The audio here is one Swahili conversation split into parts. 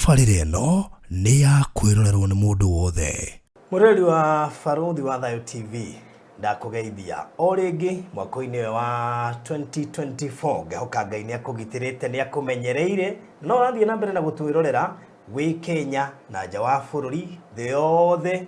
tabarĩra ĩno nĩ ya kwĩrorerwo nĩ mũndũ wothe. Mũreri wa Baruthi wa Thayo TV ndakũgeithia o rĩngĩ mwaka-inĩ wa 2024 ngehoka Ngai nĩ akũgitĩrĩte nĩ akũmenyereire no ũrathiĩ na mbere na gũtwĩrorera wĩ Kenya na nja wa bũrũri thĩ yothe.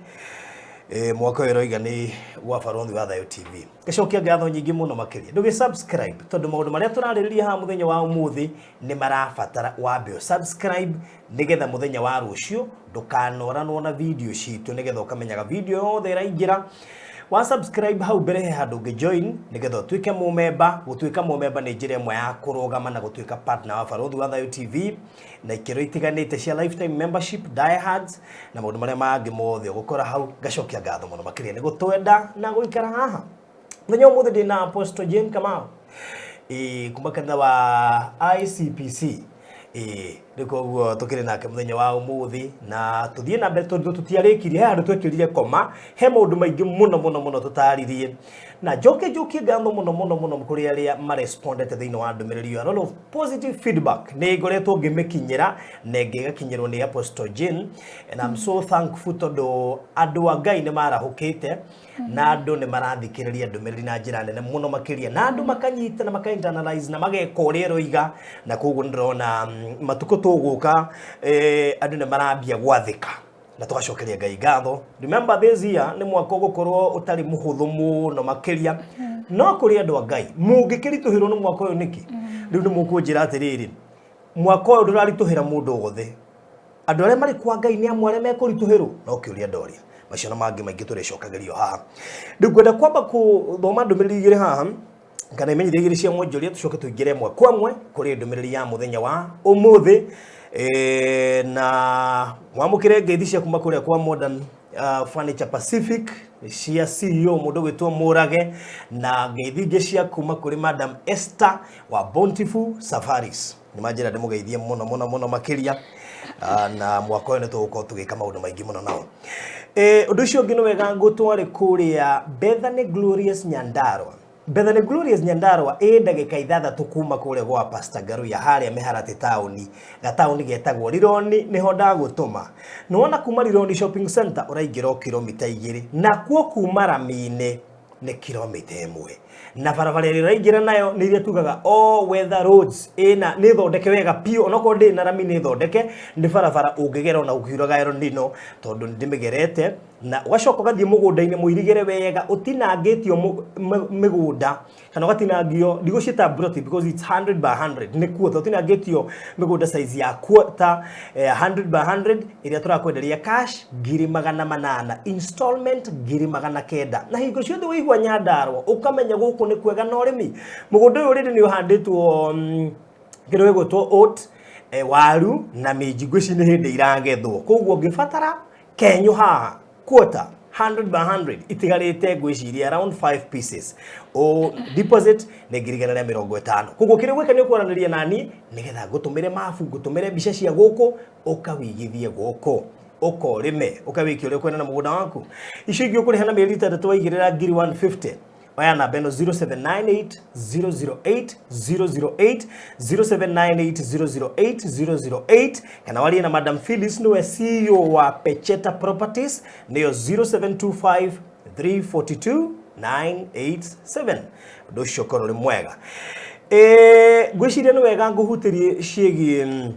Mwaka ũyũ roiga nĩ wa Baruthi wa Thayo TV. Gĩcokia ngatho nyingĩ mũno makĩria. Ndũgĩ-subscribe tondũ maũndũ marĩa tũrarĩrĩria haha mũthenya wa ũmũthĩ nĩ marabatara wambe subscribe nĩgetha mũthenya wa rũciũ ndũkanoranwo na video citũ nĩgetha ũkamenyaga video yothe ĩraingĩra. Wa subscribe hau mbere he handũ ũngĩ-join nĩgetha ũtuĩke mũmemba. Gũtuĩka mũmemba nĩ njĩra ĩmwe ya kũrũgama na gũtuĩka partner wa Baruthi wa Thayo TV na ikĩro itiganĩte cia lifetime membership, diehards na maũndũ marĩa mangĩ mothe ũgũkora hau. Ngacokia ngatho mũno makĩria nĩ gũtwenda na gũikara haha. Mũthenya ũmũthĩ ndĩna Apostle Jane Kamau kuma kanitha wa ICPC. Rĩko ũguo tũkĩrĩ nake mũthenya wa ũmũthĩ na tũthiĩ na mbere tondũ tũtiarĩkirie he handũ twekĩrire koma he maũndũ maingĩ mũno tũtaririe na njoke ngatho mũno kũrĩ arĩa marespondete thĩinĩ wa ndũmĩrĩri. A lot of positive feedback nĩ ngoretwo ngĩmĩkinyĩra na ngĩgakinyĩrwo nĩ Apostle Jane and I'm so thankful tondũ andũ a Ngai nĩ marahũkĩte na andũ nĩ marathikĩrĩria ndũmĩrĩri na njĩra nene mũno makĩria na andũ makanyita na maka-internalize na mageka ũrĩa roiga na koguo nĩndĩrona matukũ tũgũka andũ nĩ marambia gwathĩka na tũgacokeria Ngai ngatho. Remember this year nĩ mwaka ũgũkorwo ũtarĩ mũhũthũ mũno makĩria no kũrĩ andũ a Ngai mũngĩkĩritũhĩrwo nĩ mwaka ũyũ nĩkĩ rĩu nĩ mũkũnjĩra atĩrĩrĩ mwaka ũyũ ndũraritũhĩra mũndũ wothe. Andũ arĩa marĩ kwa Ngai nĩ amwe arĩa mekũritũhĩrwo no kĩũria ndoria macio na mangĩ maingĩ tũrĩcokagĩrio haha. Rĩu ngwenda kwamba gũthoma ndũmĩrĩri igĩrĩ haha kana imenyithia igĩrĩ cia mwonjoria tũcoke tũingĩre ĩmwe kwa ĩmwe kũrĩ ndũmĩrĩri ya mũthenya wa ũmũthĩ na mwamũkĩre ngeithi cia kuma kũrĩa kwa Modern Furniture Pacific cia CEO mũndũ gwĩtwo Mũrage na ngeithi ingĩ cia kuma kũrĩ Madam Esther wa Bountiful Safaris. Nĩ manjĩra ndĩmũgeithie mũno makĩria na mwaka ũyũ nĩ tũgũkorwo tũgĩka maũndũ maingĩ mũno nao. Ũndũ ũcio ũngĩ nĩ wega ngũtware kũrĩa Bethany Glorious Nyandarua. Bethany Glorious Nyandarua ndagĩka ithathatũ kuma kũrĩa gwa Pastor Garuya harĩa Mĩharatĩ taũni gataũni getagwo Rironi nĩho ndagũtũma. Nĩwona kuma Rironi Shopping Center ũraingĩra kilomita 2 na kuo kuma Rami-inĩ nĩ kilomita 1 na barabara ĩrĩa ĩraingĩra nayo nĩ iria tugaga all weather roads ĩna nĩ thondeke wega piũ onokorwo ndĩ na Rami nĩ thondeke nĩ barabara ũngĩgera na ũkiuraga Ronino tondũ ndĩmĩgerete na ũgacoka ũgathiĩ mũgũnda-inĩ mũirigĩre wega ũtinangĩtio mĩgũnda kana ũgatinangio ndigũciĩta plot because it's 100 by 100 nĩ kuota ũtinangĩtio mĩgũnda size ya quarter 100 by 100 ĩrĩa tũrakwenderia cash 800,000 installment 900,000 na hingo ciothe wĩigua Nyandarua ũkamenya gũkũ nĩ kwega na ũrĩmi. Mũgũnda ũyũ rĩrĩ nĩ ũhandĩtwo kĩndũ gĩgwĩtwo oat waru na minji ngwĩci nĩ hĩndĩ iragethwo koguo ũngĩbatara kenyũ haha quarter 100 by 100 itigarĩte ngwĩciria around 5 pieces o deposit nĩ 150,000 koguo kĩrĩa gwĩka nĩ ũkwaranĩria nani nĩgetha ngũtũmĩre mabu ngũtũmĩre mbica cia gũkũ ũkawĩigithie gũkũ ũkorĩme ũkawĩkia ũrĩa kwenda na mũgũnda waku. Icio ingĩ ũkũrĩha na mĩeri 3 waigĩrĩra 150. Oya namba ĩno 0798 008 008 0798 008 008 kana warie na Madam Phyllis niwe CEO wa Pecheta Properties nĩyo 0725 342 987. Ũndũ ũcio korwo nĩ mwega. Ngwĩciria nĩ wega ngũhutĩrie ciĩgiĩ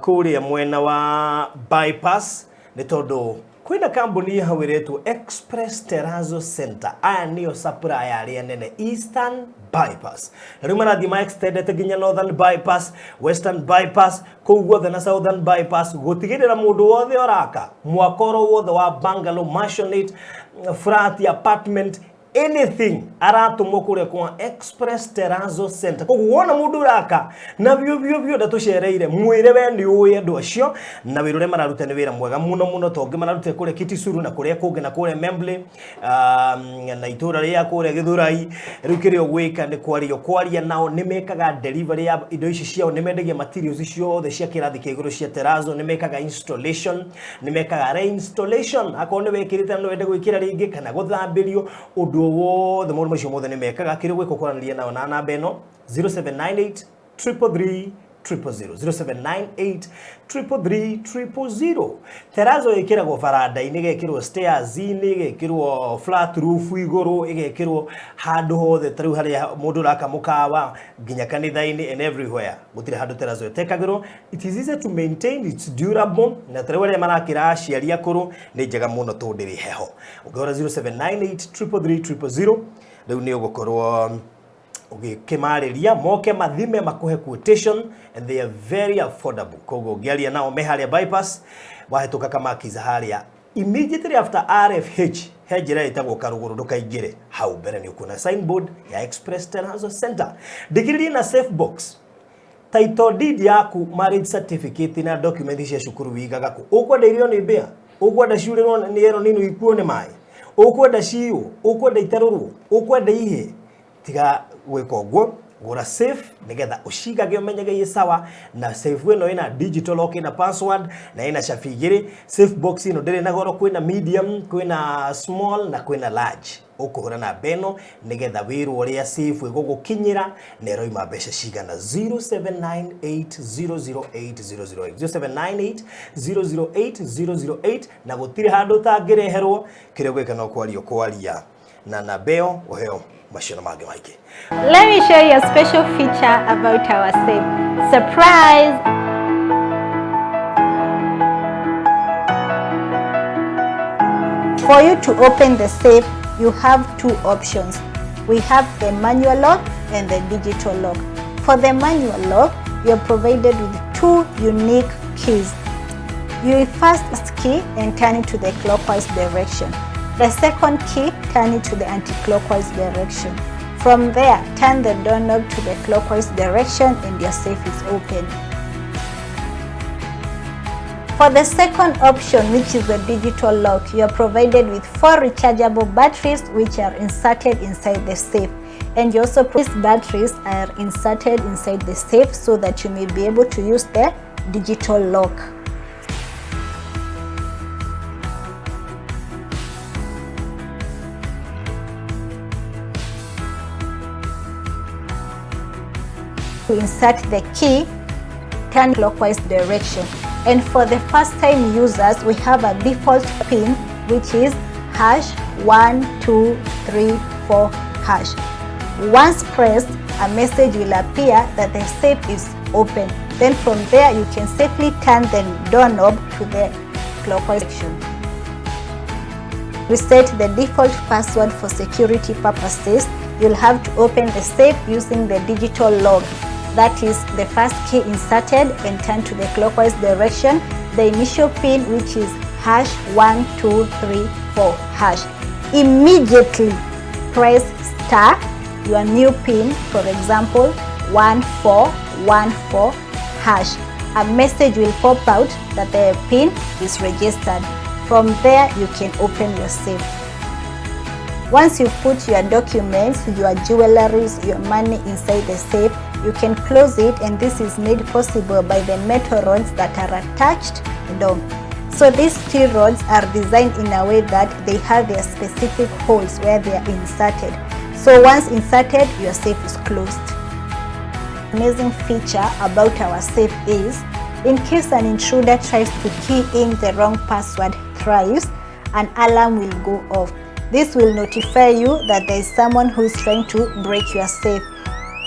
kũrĩa mwena wa bypass nĩ tondũ kwĩna kambuni hau ĩretwo Express Terrazzo Center. Aya nĩo supplier arĩa nene Eastern Bypass. Na rĩu marathiĩ ma extendete nginya Northern Bypass, Western Bypass, kũu guothe na Southern Bypass gũtigĩrĩra mũndũ wothe oraka mwakoro wothe wa bungalow, mansionette, flat, apartment, anything aratumwo kũrĩa kwa Express Terrazzo Center. Koguo wona mũndũ uraka na biũ ndatũcereire mwĩre we nĩ ũĩ andũ acio na wĩra ũrĩa mararuta nĩ wĩra mwega mũno tongĩ mararutire kũrĩa Kitisuru na kũrĩa kũngĩ na kũrĩa Memble na itũra rĩa kũrĩa Gĩthũrai. Rĩu kĩrĩa ũgwĩka nĩ kwaria nao nĩ mekaga delivery ya indo ici ciao nĩ mendagia materials ciothe cia kĩrathi kĩa igũrũ cia Terrazzo nĩ mekaga installation nĩ mekaga reinstallation akorwo nĩ wekĩrĩte no wende gwĩkĩra rĩngĩ kana gũthambĩrio ũndũ wothe maũndũ macio mothe nĩ mekaga. Kĩrĩa gwĩka kwaranĩria nao na namba ĩno 0798 333 000 0798 333 000. Terazo ikiragwo baranda-ini gekirwo stairs-ini gekirwo flat roof iguru igekirwo handu hothe tariu haria mundu raka mukawa nginya kanitha-ini and everywhere gutire handu terazo itekagirwo. It is easy to maintain, it's durable na tariu aria marakira aciari akuru ni njega muno tondiri heho. Ungihora 0798 333 000 riu ni ugukorwo ukimariria moke mathime makuhe quotation and they are very affordable. Kogo ngiaria nao me haria bypass wahituka kama kiza haria immediately after RFH hejira itagwo karuguru ndukaingire hau mbere ni ukuna signboard ya Express Tenhazo Center digiri na safe box title deed yaku marriage certificate na document cia cukuru wigaga ku ukwenda irio ni mbia ukwenda shule ni ero ninu ikuo ni mai ukwenda ciu ukwenda itaruru ukwenda ihe tiga gwika uguo gura safe nigetha ucigage umenyege sawa na safe ino ina digital lock ina password na ina shafigiri safe box ino ndiri na goro kwina medium kwina small na kwina large ukuhura na beno nigetha wiru uria safe igugukinyira nero ima besha cigana 0798008008 0798008008 na gutire handu tangireherwo kiria gwika no kwaria na nabeo oheo. Let me show you a special feature about our safe. Surprise! For you to open the safe, you have two options. We have the manual lock and the digital lock. For the manual lock, you are provided with two unique keys. You first key and turn it to the clockwise direction. The second key, turn it to the anti-clockwise direction. From there, turn the doorknob to the clockwise direction and your safe is open. For the second option, which is the digital lock, you are provided with 4 rechargeable batteries which are inserted inside the safe. And you also, these batteries are inserted inside the safe so that you may be able to use the digital lock. To insert the key, turn clockwise direction. And for the first time users, we have a default pin which is #1234#. Once pressed, a message will appear that the safe is open. Then from there you can safely turn the doorknob to the clockwise direction. Reset the default password for security purposes. You'll have to open the safe using the digital lock. That is the first key inserted and turn to the clockwise direction. The initial pin, which is #1234#. Immediately press star your new pin, for example 1414#. A message will pop out that the pin is registered. From there you can open your safe. Once you put your documents, your jewelry, your money inside the safe, you can close it, and this is made possible by the metal rods that are attached down. So these steel rods are designed in a way that they have their specific holes where they are inserted. So once inserted, your safe is closed. Amazing feature about our safe is, in case an intruder tries to key in the wrong password thrice, an alarm will go off. This will notify you that there is someone who is trying to break your safe.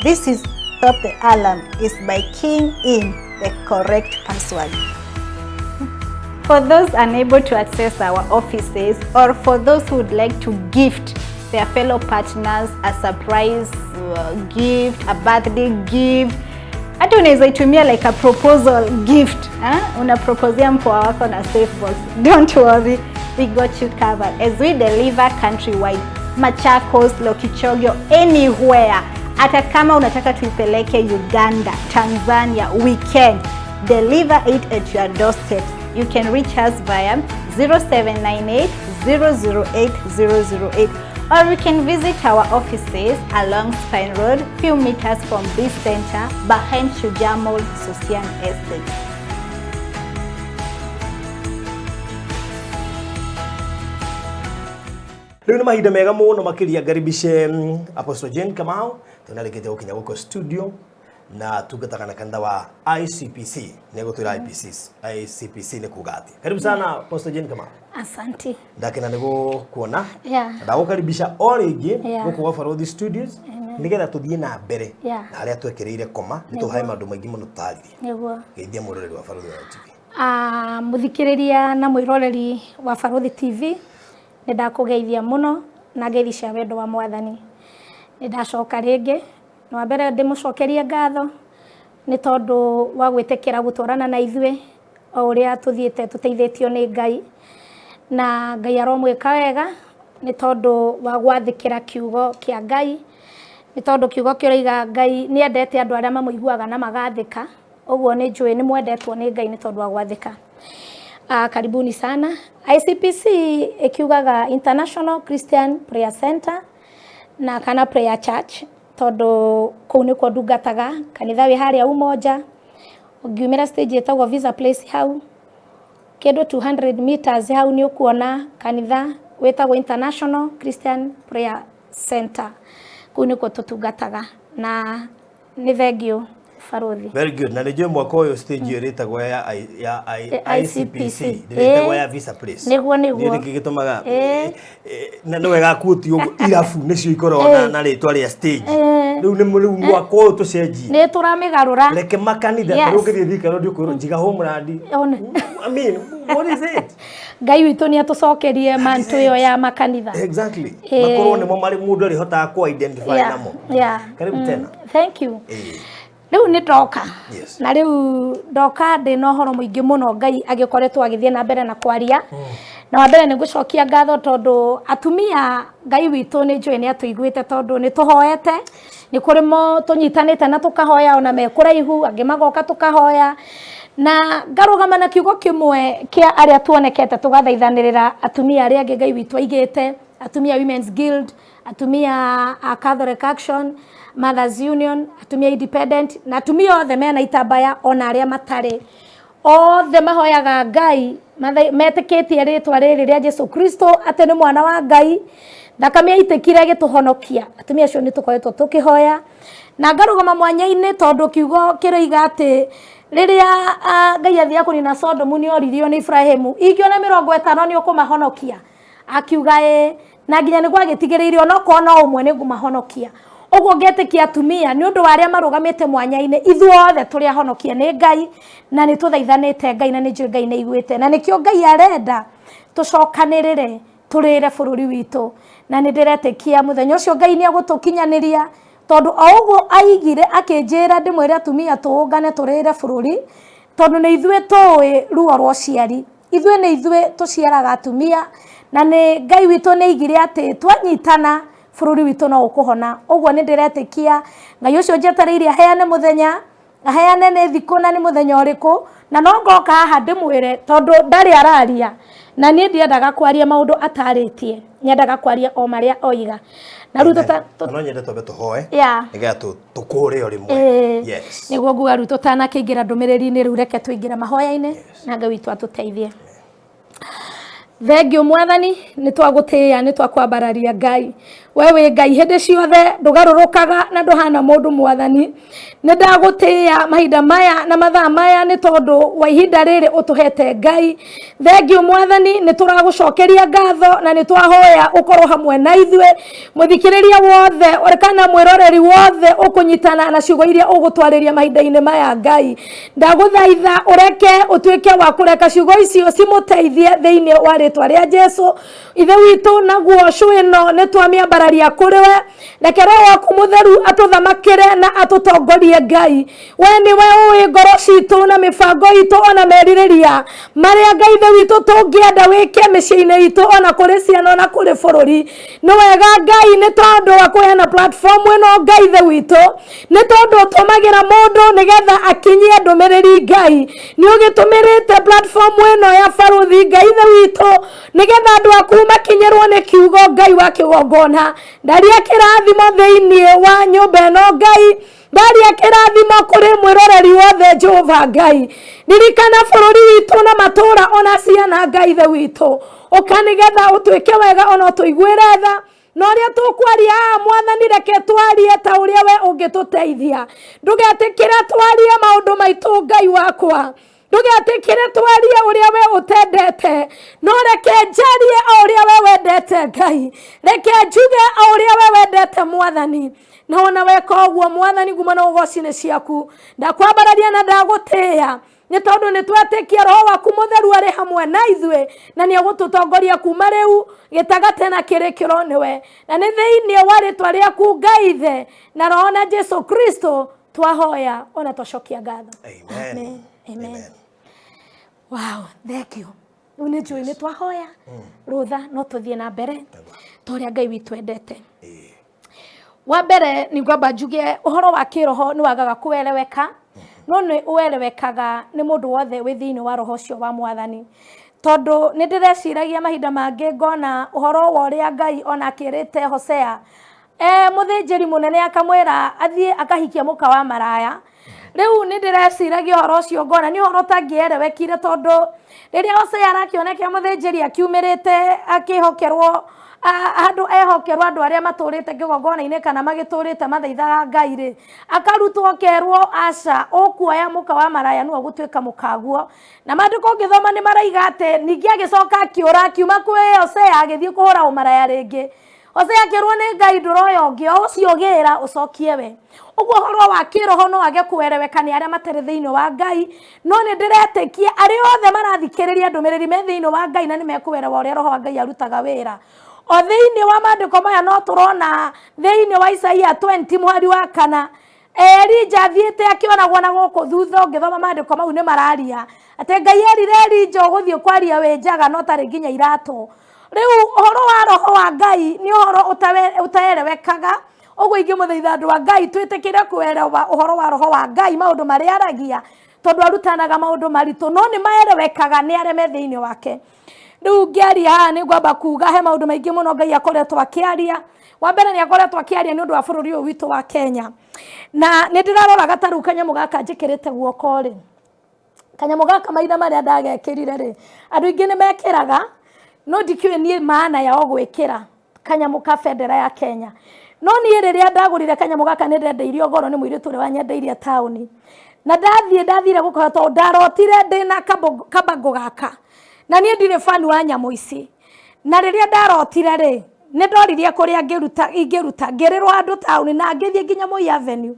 This is stop the alarm is by keying in the correct password. For those unable to access our offices, or for those who would like to gift their fellow partners a surprise gift, a birthday gift, hata unaweza itumia like a proposal gift, unaproposea mpoa wako na safe box. Don't worry, we got you covered as we deliver countrywide. Machakos, Lokichogyo, anywhere. Hata kama unataka tuipeleke Uganda, Tanzania, we can deliver it at your doorstep. You can reach us via 0798 008 008, or you can visit our offices along Spine Road, few meters from this center behind Shujamol Sosian Estate. Leo ni mahinda mega muno makiria ngaribishe Apostle Jane Kamau tunalekete ukinya guko studio na tungataga na kanitha wa ICPC nego twira ICPC ne kugati. Karibu sana Pastor Jane kama. Asante. Ndakena nego kuona. Yeah. Ndagukaribisha origi guku wa Prophetic Studios. Nigetha tuthie na mbere na aria twekereire koma nituhae maundu maingi muno tarire. Niguo. Geithia muroreri wa Prophetic TV. Muthikiriria na mwiroreri wa Prophetic TV. Nindakugeithia muno na ngeithi cia wendo wa Mwathani. Nindacoka ringi na mbere ndimucokerie ngatho ni tondu wa gwitekera gutwarana na ithue o uria tuthiete tuteithitio ni Ngai na Ngai aromwika wega ni tondu wa gwathikira kiugo kia Ngai ni tondu kiugo kiroiga Ngai ni endete andu aria mamuiguaga na magathika uguo ni njui ni mwendetwo ni Ngai ni tondu wa gwathika. Karibuni sana. ICPC ikiugaga International Christian Prayer Center na kana Prayer Church tondu kuu ni kwa ndungataga kanitha wi haria umoja ungiumira stage etagwo Visa Place hau kindu 200 meters hau ni ukuona kanitha wetagwo International Christian Prayer Center kuu ni kwa tutungataga na ni thengio Farothi. Very good. Na nijue mwaka uyu stage iritagwo ya ICPC iritagwo ya Visa Place. Niguo ni gitumaga na no wega kuti irafu nicio ikorona na ritwa ria stage. Riu ni mwaka uyu tucenjie. Ni turamigarura. Reke makanitha rugirie thikaro ndiukuru njiga homeland. I mean, what is it? Ngai witu ni atucokerie mantu yo ya makanitha. Exactly. Makorwo ni mo mari mundu ri hotaga ku identify namo. Karibu tena. Thank you. Riu ni ndoka na riu ndoka ndi no horo muingi muno Ngai agikoretwo agithie na mbere na kwaria na wa mbere ni gucokia ngatho tondu atumia Ngai witu ni njui ni atuiguite tondu ni tuhoete ni kurimo tunyitanite na tukahoya ona me kuraihu angi magoka tukahoya na ngarugama na kiugo kimwe kia aria tuonekete tugathaithanirira atumia aria angi Ngai witu aigite atumia Women's Guild atumia Catholic Action Mothers Union atumia independent na atumia othe mena itambaya ona aria matare othe mahoyaga Ngai metĩkĩtie rĩtwa rĩrĩ rĩa Jesu Kristo atĩ nĩ mwana wa Ngai thakame itekire gĩtũhonokia atumia acio nĩ tũkoretwo tũkĩhoya na ngarũgama mwanya-inĩ tondu kiugo kĩroiga atĩ rĩrĩa Ngai athia kũnina Sodomu nĩ oririo nĩ Ibrahimu ingiona 50 nĩ ũkũmahonokia akiuga na nginya nĩ gwagĩtigĩrĩire ona ko no ũmwe nĩ ngũmahonokia uguo ngetĩkia atumia nĩ ũndũ wa arĩa marugamĩte mwanya-inĩ ithuothe tũrĩ ahonokia nĩ Ngai na nĩ tũthaithanĩte Ngai na nĩ njũĩ Ngai nĩ aiguĩte na nĩkĩo Ngai arenda tũcokanĩrĩre tũrĩre bũrũri witũ na nĩ ndĩretĩkia mũthenya ũcio Ngai nĩ agũtũkinyanĩria tondu o ũguo aigire akĩnjĩra ndĩmwĩre atumia tũũngane tũrĩre bũrũri tondu nĩ ithuĩ tũĩ ruo rwa ũciari ithuĩ nĩ ithuĩ tũciaraga atumia na nĩ Ngai witũ nĩ aigire atĩ twanyitana bũrũri witũ no ũkũhona ũguo nĩ ndĩretĩkia Ngai ũcio njetereire aheane mũthenya aheane nĩ thikũ na nĩ mũthenya ũrĩkũ na no ngoka haha ndĩmwĩre tondu ndarĩ araria na niĩ ndiendaga kwaria maũndũ atarĩtie nyendaga kwaria o marĩa oiga na rĩu no nyende twambe tũhoe nĩgetha tũkũũre o rĩmwe yes nĩguo nguga rĩu tũtanakĩingĩra ndũmĩrĩri-inĩ rĩu reke tũingĩre mahoya-inĩ na Ngai witũ atũteithie. Thengio Mwathani nĩ twagũtĩĩa nĩ twakwambararia Ngai wewe Ngai hĩndĩ ciothe ndũgarũrũkaga na ndũhana mũndũ Mwathani nĩ ndagũtĩĩa mahinda maya na mathaa maya nĩ tondu wa ihinda rĩrĩ ũtũhete Ngai thengio Mwathani nĩ tũragũcokeria ngatho na nĩ twahoya ũkorwo hamwe na ithuĩ mũthikĩrĩria wothe kana mwĩroreri wothe ũkũnyitana na ciugo iria ũgũtwarĩria mahinda-inĩ maya Ngai ndagũthaitha ũreke ũtuĩke wa kũreka ciugo icio cimũteithie thĩinĩ wa rĩtwa rĩa Jesu ithe witũ naguo cũĩ ĩno nĩ twamĩambararia kũrĩ we reke Roho waku mũtheru atũthamakĩre na atũtongorie Ngai we nĩwe ũĩ ngoro citũ na mĩbango itũ ona merirĩria marĩa Ngai ithe witũ tũngĩenda wĩke mĩciĩ-inĩ itũ ona kũrĩ ciana ona kũrĩ bũrũri nĩ wega Ngai nĩ tondu wa kũheana platform ĩno Ngai ithe witũ nĩ tondu ũtũmagĩra mũndũ nĩgetha akinyie ndũmĩrĩri Ngai nĩ ũgĩtũmĩrĩte platform ĩno ya Farothi Ngai ithe witũ nĩgetha andũ aku makinyĩrwo nĩ kiugo Ngai wa kĩgongona ndaria kĩrathimo thĩinĩ wa nyũmba ĩno Ngai ndaria kĩrathimo kũrĩ mwĩroreri wothe Jehova Ngai ririkana bũrũri witũ na matũũra ona ciana Ngai ithe witũ ũka nĩgetha ũtuĩke wega ona ũtũiguĩre tha no ria tukwaria mwathani reke twarie ta uria we ungituteithia ndugetikire twarie maundu maitu Ngai wakwa ndugetikire twarie uria we utendete no reke njarie uria we wendete Ngai reke njuge uria we wendete mwathani na ona weka uguo mwathani nguma na ugoci-ini ciaku ndakwambararia na ndagutia ni tondu ni twetikia roho waku mutheru ari hamwe na ithwe na ni agututongoria kuma riu gitagate na kirikiro niwe na ni thiini wa ritwa riaku Ngai ithe na roho na Jesu Kristo twahoya ona twacokia ngatho. Amen. Amen. Wow, thank you. Une njui ni twahoya rutha no tuthie na mbere toria Ngai witu endete. Wa mbere ni ngwamba njuge uhoro wa kiroho ni wagaga kueleweka no ni uelewekaga ni mundu wothe wi thiini wa roho cio wa mwathani tondu ni ndireciragia mahinda mangi ngona uhoro wa uria Ngai ona akirite Hosea muthinjiri munene akamwira athie akahikia muka wa maraya riu ni ndireciragia uhoro ucio ngona ni uhoro tangierewekire tondu riria Hosea arakioneka muthinjiri akiumirite akihokerwo andu ehokerwo andu aria maturite kigongona-ini kana magiturite mathaithaga Ngai ri akarutwo kerwo aca ukuoya muka wa maraya nuo gutwika mukaguo na mandiko ngithoma ni maraiga ate ningi agicoka akiura akiuma kwi Hosea agithie kuhura umaraya ringi Hosea akirwo ni Ngai nduroya ungi ucio gira ucokie we uguo horo wa kiroho no age kuwereweka ni aria matari thiini wa Ngai no ni ndiretekia ari othe marathikiriria ndumiriri me thiini wa Ngai na ni mekuwerewa uria roho wa Ngai arutaga wira o thiini wa mandiko maya no turona thiini wa Isaia 20 mwari wa kana Elija thiete akionagwo na guku thutha ngithoma mandiko mau ni mararia ate Ngai erire Elija uguthie kwaria wenjaga no tari nginya irato riu horo wa roho wa Ngai ni horo utaerewekaga uguo ingimuthaitha andu wa Ngai twitikire kuerewa uhoro wa roho wa Ngai maundu maria aragia tondu arutanaga maundu maritu no ni maerewekaga ni aria me thiini wake riu ngiaria ni ngwamba kuga he maundu maingi muno Ngai akoretwo akiaria wa mbere ni akoretwo akiaria ni undu wa bururi uyu witu wa Kenya na ni ndirarora gataru kanyamu gaka njikirite guoko ri kanyamu gaka maitha maria ndagekirire ri andu ingi ni mekiraga no ndikiwe ni maana ya ogwikira kanyamu ka federa ya Kenya no ni riria ndagurire kanyamu gaka ni ndendeirio goro ni muiritu uri wanyendeirie tauni na ndathire gukora to ndarotire ndina kabango gaka na ni ndire fan wa nyamu ici na riria ndarotire ri ni ndoririe kuria ngiruta ngirirwo andu tauni na ngithie nginya Moi Avenue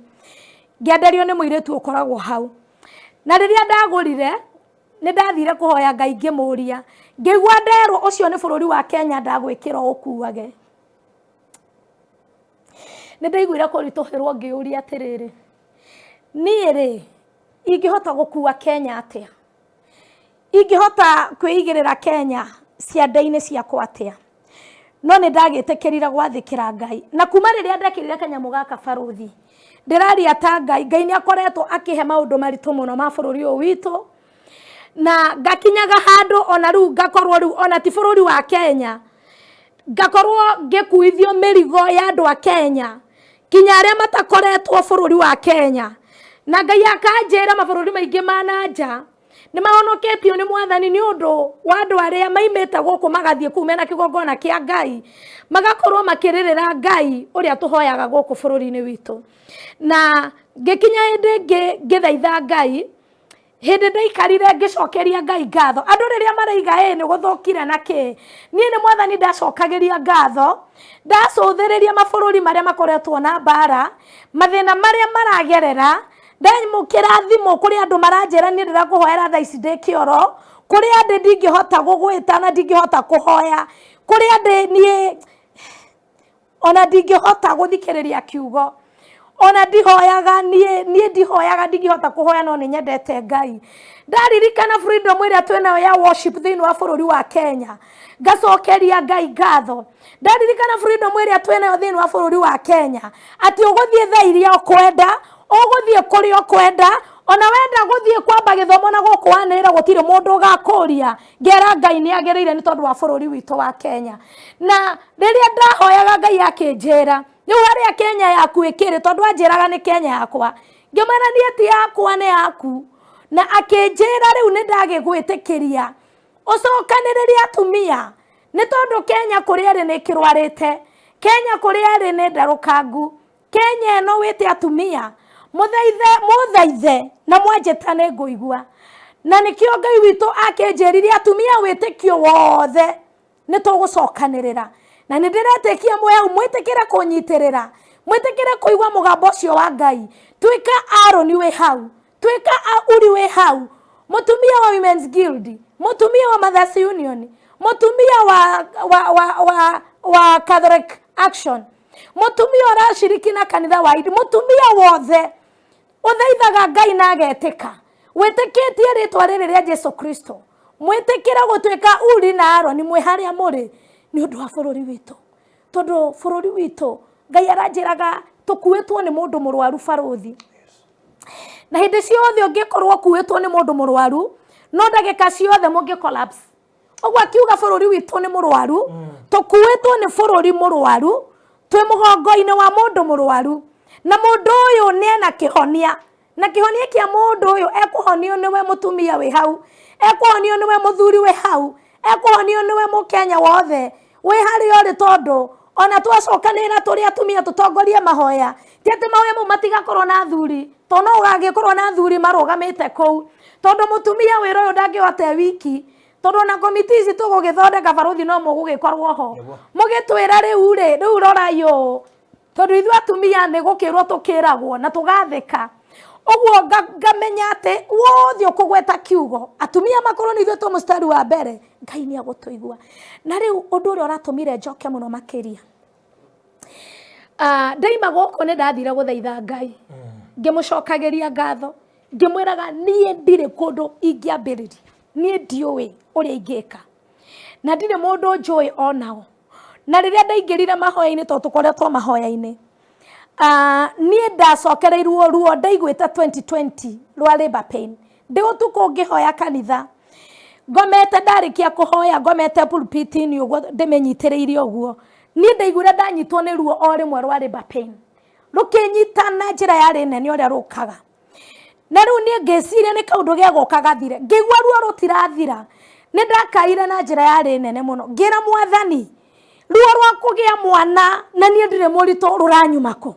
ngienderio ni muiritu ukoragwo hau na riria ndagurire ni ndathire kuhoya Ngai ngimuria ngigwa nderwo ucio ni bururi wa Kenya ndagwikira ukuage ni ndaiguira kurituhirwo ngiuria atiriri niiri ingihota gukua Kenya atia ingihota kwigirira Kenya ciande-ini ciakwa atia no ni ndagitikirira gwathikira Ngai na kuma riria ndekirire kanyamu gaka baruthi ndiraria ta Ngai ni akoretwo akihe maundu maritu muno ma bururi uyu witu na ngakinyaga handu ona riu ngakorwo riu ona ti bururi wa Kenya ngakorwo ngikuithio mirigo ya andu a Kenya kinya aria matakoretwo bururi wa Kenya na Ngai akanjira mabururi maingi mananja ni mahonoketio ni mwathani ni undu wa andu aria maimite guku magathie kumena kigongona kia Ngai magakorwo makiririra Ngai uria tuhoyaga guku bururi-ini witu na ngikinya hindi ngithaitha Ngai hindi ndaikarire ngicokeria Ngai ngatho andu riria maraiga ni guthukire na ki ni mwathani ndacokagiria ngatho ndacuthiriria mabururi maria makoretwo na bara mathina maria maragerera ndamukira thimu kuri andu maranjera ni ndirakuhoera thaa ici ndi kioro kuri andi ndingihota gugwita na ndingihota kuhoya kuri andi ni ona ndingihota guthikiriria kiugo ona ndihoyaga nie ndihoyaga ndingihota kuhoya no ni nyendete Ngai ndaririkana freedom iria twena ya worship thiini wa bururi wa Kenya ngacokeria Ngai ngatho ndaririkana freedom iria twena thiini wa bururi wa Kenya ati uguthie thaa iria ukwenda uguthie kuri ukwenda ona wenda guthie kwamba githomo na gukwanira gutire mundu gakuria ngera Ngai ni agereire ni tondu wa bururi witu wa Kenya na riria ndahoyaga Ngai akinjira ni waria Kenya yaku ikiri tondu anjiraga ni Kenya yakwa ngimana ni ti yakwa ni yaku na akinjira riu ni ndagigwitikiria ucokaniriria atumia ni tondu Kenya kuri ri ni kirwarite Kenya kuri ari nenda rukangu Kenya no wite atumia muthaithe na mwanjetane nguigua na nikio Ngai witu akenjeriria atumia witikio wothe ni tugucokanirira na nindiretekia mwe mwitikire kunyitirira mwitikire kuigwa mugambo cio wa Ngai twika Aaron we hau twika Uri we hau mutumia wa Women's Guild mutumia wa Mothers Union mutumia wa Catholic Action mutumia arashiriki na kanitha wa idi mutumia wothe uthaithaga Ngai na agetika witikitie ritwa riri ria Jesu Kristo mwitikira gutwika Uri na Aaron mwe haria muri ni undu wa bururi witu tondu bururi witu Ngai aranjiraga tukuitwo ni mundu murwaru baruthi na hindi ciothe ungikorwo kuitwo ni mundu murwaru no ndagika ciothe mungi collapse ogwo akiuga bururi witu ni murwaru tukuitwo ni bururi murwaru twi mugongo-ini wa mundu murwaru na mundu uyu ni ena kihonia na kihonia kia mundu uyu ekuhonio niwe mutumia we hau ekuhonio niwe muthuri we hau ekuhonio niwe mukenya wothe we hari ori tondu ona twacokanira turi atumia tutongorie mahoya tete mahoya mu matigakorwo na thuri tono ugagikorwo na thuri marugamite kou tondu mutumia wira uyu ndangihota wiki tondu na komiti ici tugugithondeka baruthi no mugugikorwo ho mugitwira riu rora yo tondu ithu atumia ni gukirwo tukiragwo na tugathika ogwo ngamenya ati wothe ukugweta kiugo atumia makorwo ni ithu tu mustari wa mbere Ngai ni agutuigua na riu undu uria uratumire njoke muno makiria ndaima goko ni ndathire guthaitha Ngai ngimucokagiria ngatho ngimwiraga nie ndire kundu ingiambiriria nie ndiui uria ingika na ndire mundu njui onao na riria ndaingirire mahoya-ini to tukoretwo mahoya-ini nie ndacokereiruo ruo ndaiguite 2020 rwa labor pain ndi utuko ngihoya kanitha ngomete ndarikia kuhoya ngomete pulpit-ini uguo ndimenyitiriire uguo nie ndaigure ndanyitwo ni ruo o rimwe rwa labor pain rukinyitana njira yari nene uria rukaga na riu nie ngeciria ni kaundu gia gukaga thire ngigua ruo rutirathira ni ndakaire na njira yari nene muno ngira mwathani ruo rwa kugia mwana na nie ndire murito ruranyumako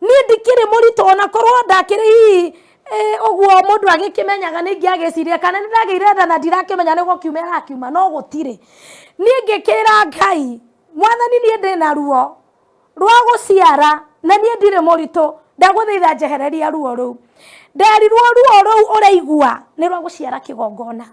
nie ndikire murito ona korwo ndakiri ogwo mundu agikimenyaga ni ngiageciria kana ni ndagire nda na ndirakimenya ni gukiumira akiuma no gutire nie ngikira Ngai mwathani nie ndina ruo rwa guciara na nie ndire murito ndaguthaitha njehereria ruo ruu nderirwo ruo ruu uraigua ni rwa guciara kigongona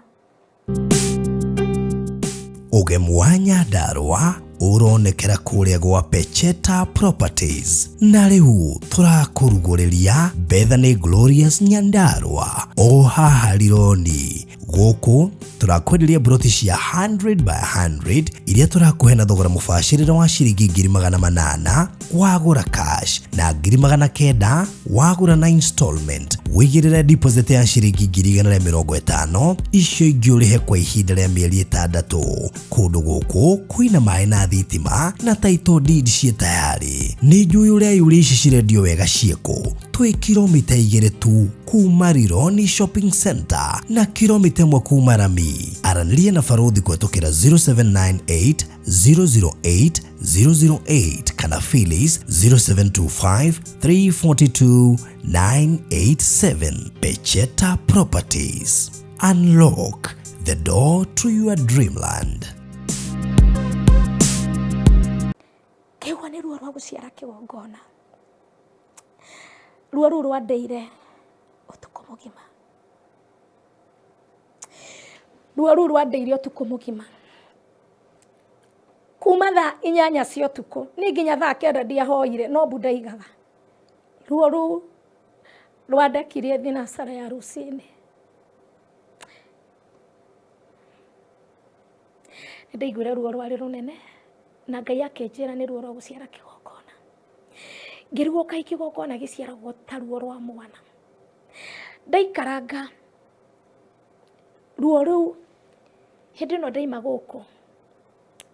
Ugemu wa Nyandarua uronekera kuria gwa Pecheta Properties na riu turakuruguriria Bethany Glorious Nyandarua o haha Rironi guku turakwenderia broti cia 100 by 100 iria turakuhe na thogora mubashirire wa ciringi 800 wagura cash na 900 wagura na installment wigirire deposit ya ciringi 150 icio ingĩ urihe kwa ihinda rĩa mĩeri 6 kundu guku kwina mai na thitima na title deed cie tayari ni njui uria yuri ici cirendio wega cieko twi kilomita 2 tu kuma Rironi Shopping Center na kilomita 1 kuma Rami aranirie na baruthi kwetukira 0798 008 008 kana Phyllis 0725 342 987. Pecheta Properties. Unlock the door to your dreamland. Kewa ni ruo rwa guciara kigongona ruo ruru rwa ndeire utuko mugima ruo ruru rwa ndeire utuko mugima kuma thaa 8 cia utuko ni nginya thaa 9 ndiahoire no mbu ndaigaga ruo ruru rwandekirie thinacara ya rucini ndaiguire ruo rwari runene na Ngai akenjira ni ruo rwa guciara kigongona ngirwo kai kigongona giciaragwo ta ruo rwa mwana ndaikaranga ruo ruu hindi no ndaima guku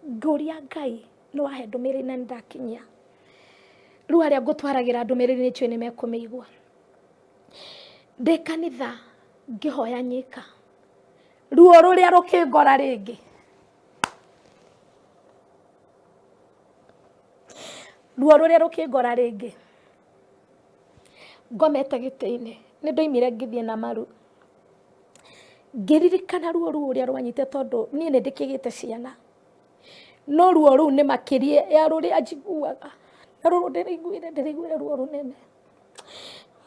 nguria Ngai no wahe ndumiriri na ndakinyia ruo aria ngutwaragira ndumiriri ni chwe ni mekumeigua ndi kanitha ngihoya nyika ruo ruria rukingora ringi ruo ruria rukingora ringi ngomete giti-ini ni ndoimire ngithie na maru ngiririkana ruo ruria rwanyite tondu nie ni ndikigite ciana no ruo ruu ni makirie ya ruria njiguaga na ruru ndiraiguire ruo runene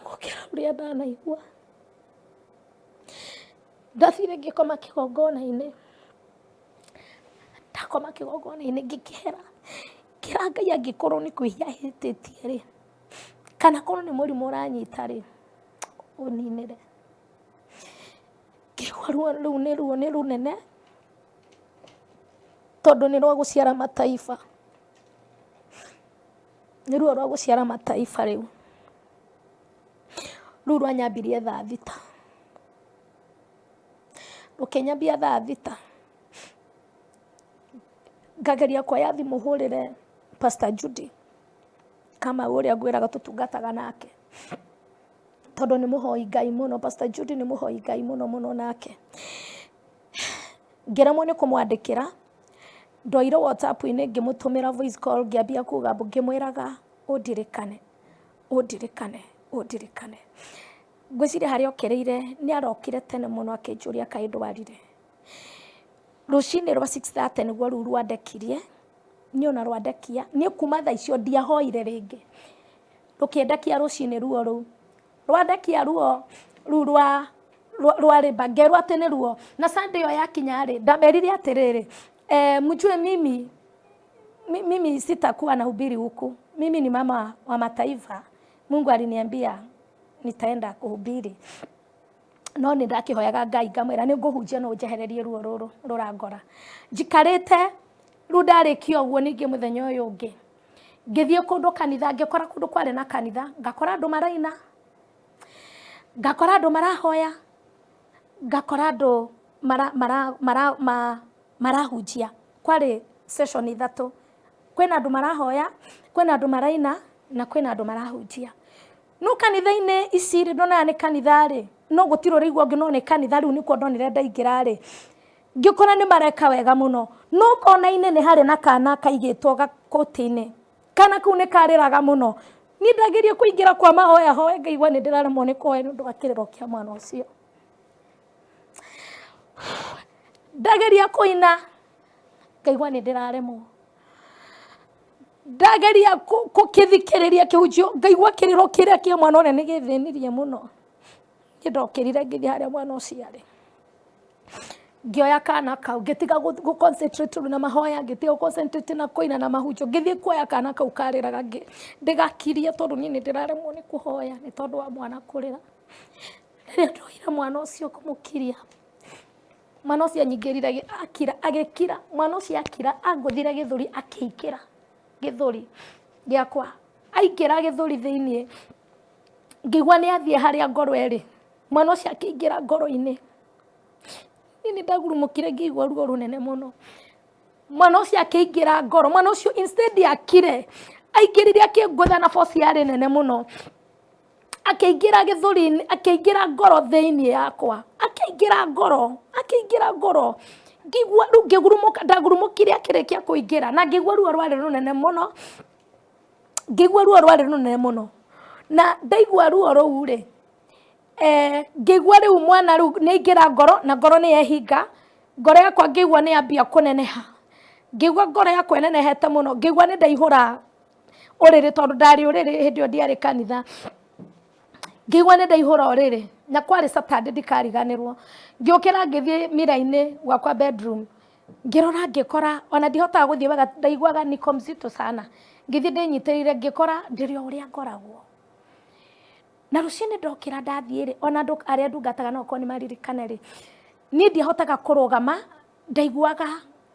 gukira ruria ndanaigua ndathire ngikoma kigongona-ini ndakoma kigongona-ini ngikera kira Ngai angikorwo ni kwihahititie ri kana korwo ni murimu uranyita ri uninire ngigua ruo ni runene tondu ni rwa guciara mataifa ni ruo rwa guciara mataifa riu rwanyambirie thaa thita rukinyambia thaa thita ngageria kuoya thimu hurire Pastor Judy kama uria ngwiraga tutungataga nake tondu ni muhoi Ngai muno. Pastor Judy ni muhoi Ngai muno nake ngeramo ni kumwandikira ndoire WhatsApp-ini ngimutumira voice call ngiambia kuga ngimwiraga undirikane ngwiciria haria okereire ni arokire tene muno akinjuria kai ndwarire rucini rwa 6:30 niguo ruu rwandekirie niona rwandekia ni kuma thaa icio ndiahoire ringi rukiendekia rucini ruo ruu rwandekia ruo ruu rwari bangerwo ati ni ruo na Sunday yo yakinya ri ndamerire atiriri mjue mimi sitakuwa na hubiri huku, mimi ni mama wa mataifa. Mungu aliniambia nitaenda kuhubiri no ni ndakihoyaga Ngai ngamwira ni nguhunjia no njehererie ruo ruru rurangora njikarite ru ndarikio guo ningi muthenya uyu ungi ngithie kundu kanitha ngikora kundu kwari na kanitha ngakora andu maraina ngakora andu marahoya ngakora andu marahunjia kwari session ithatu kwina andu marahoya kwina andu maraina na kwina andu marahunjia no kanitha-ini ici ri ndona ni kanitha ri no gutiro rigwo ngi no ni kanitha riu niko ndonire ndaingira ri ngikora ni mareka wega muno no kona-ini ni hari na kana kaigitwo gakoti-ini kana kau ni kariraga muno ni ndageria kuingira kwa mahoya hoya ngaigua ni ndiraremwo ni kuhoya ni ndwakiriro kia mwana ucio ndageria kuina ngaigua ni ndiraremwo ndageria kukithikiriria kihunjio ngaigua kiriro kiria kia mwana uria ni githinirie muno ngindokirire ngithie haria mwana ucio ari ngioya kana kau ngitiga gu concentrate na mahoya ngitiga concentrate na kuina na mahunjio ngithie kuoya kana kau kariraga ndigakiria tondu ni ndiraremwo ni kuhoya ni tondu wa mwana kurira ndoira mwana ucio kumukiria mwana ucio nyingirire agikira mwana ucio akira anguthire githuri akiikira githuri giakwa aikira githuri thiini ngigwa ni athie haria ngoro eri mwana ucio akiingira ngoro-ini ni ndagurumukire ngigwa ruo runene muno mwana ucio akiingira ngoro mwana ucio instead akire aikirire akingutha na force yari nene muno akiingira githuri akiingira ngoro thiini yakwa akiingira ngoro ngigwa ru ngigurumuka ndagurumukire akirikia kuingira na ngigwa ruo rwari runene muno na ndaigwa ruo ruu ri ngigwa riu mwana riu ni ingira ngoro na ngoro ni yehinga ngoro yakwa ngigwa ni ambia kuneneha ngigwa ngoro yakwa enenehete muno ngigwa ni ndaihura uriri tondu ndari uriri hindi ndiari kanitha ngigwa ni ndaihura uriri na kwari Saturday ndikariganirwo ngiukira ngithie mira-ini gwakwa bedroom ngirora ngikora ona ndihotaga guthie wega ndaiguaga niko mzito sana ngithie ndinyitirire ngikora ndirio uria ngoragwo na rucini ndokira ndathie ri ona andu aria ndungataga no ko ni maririkane ri ni ndihotaga kurugama ndaiguaga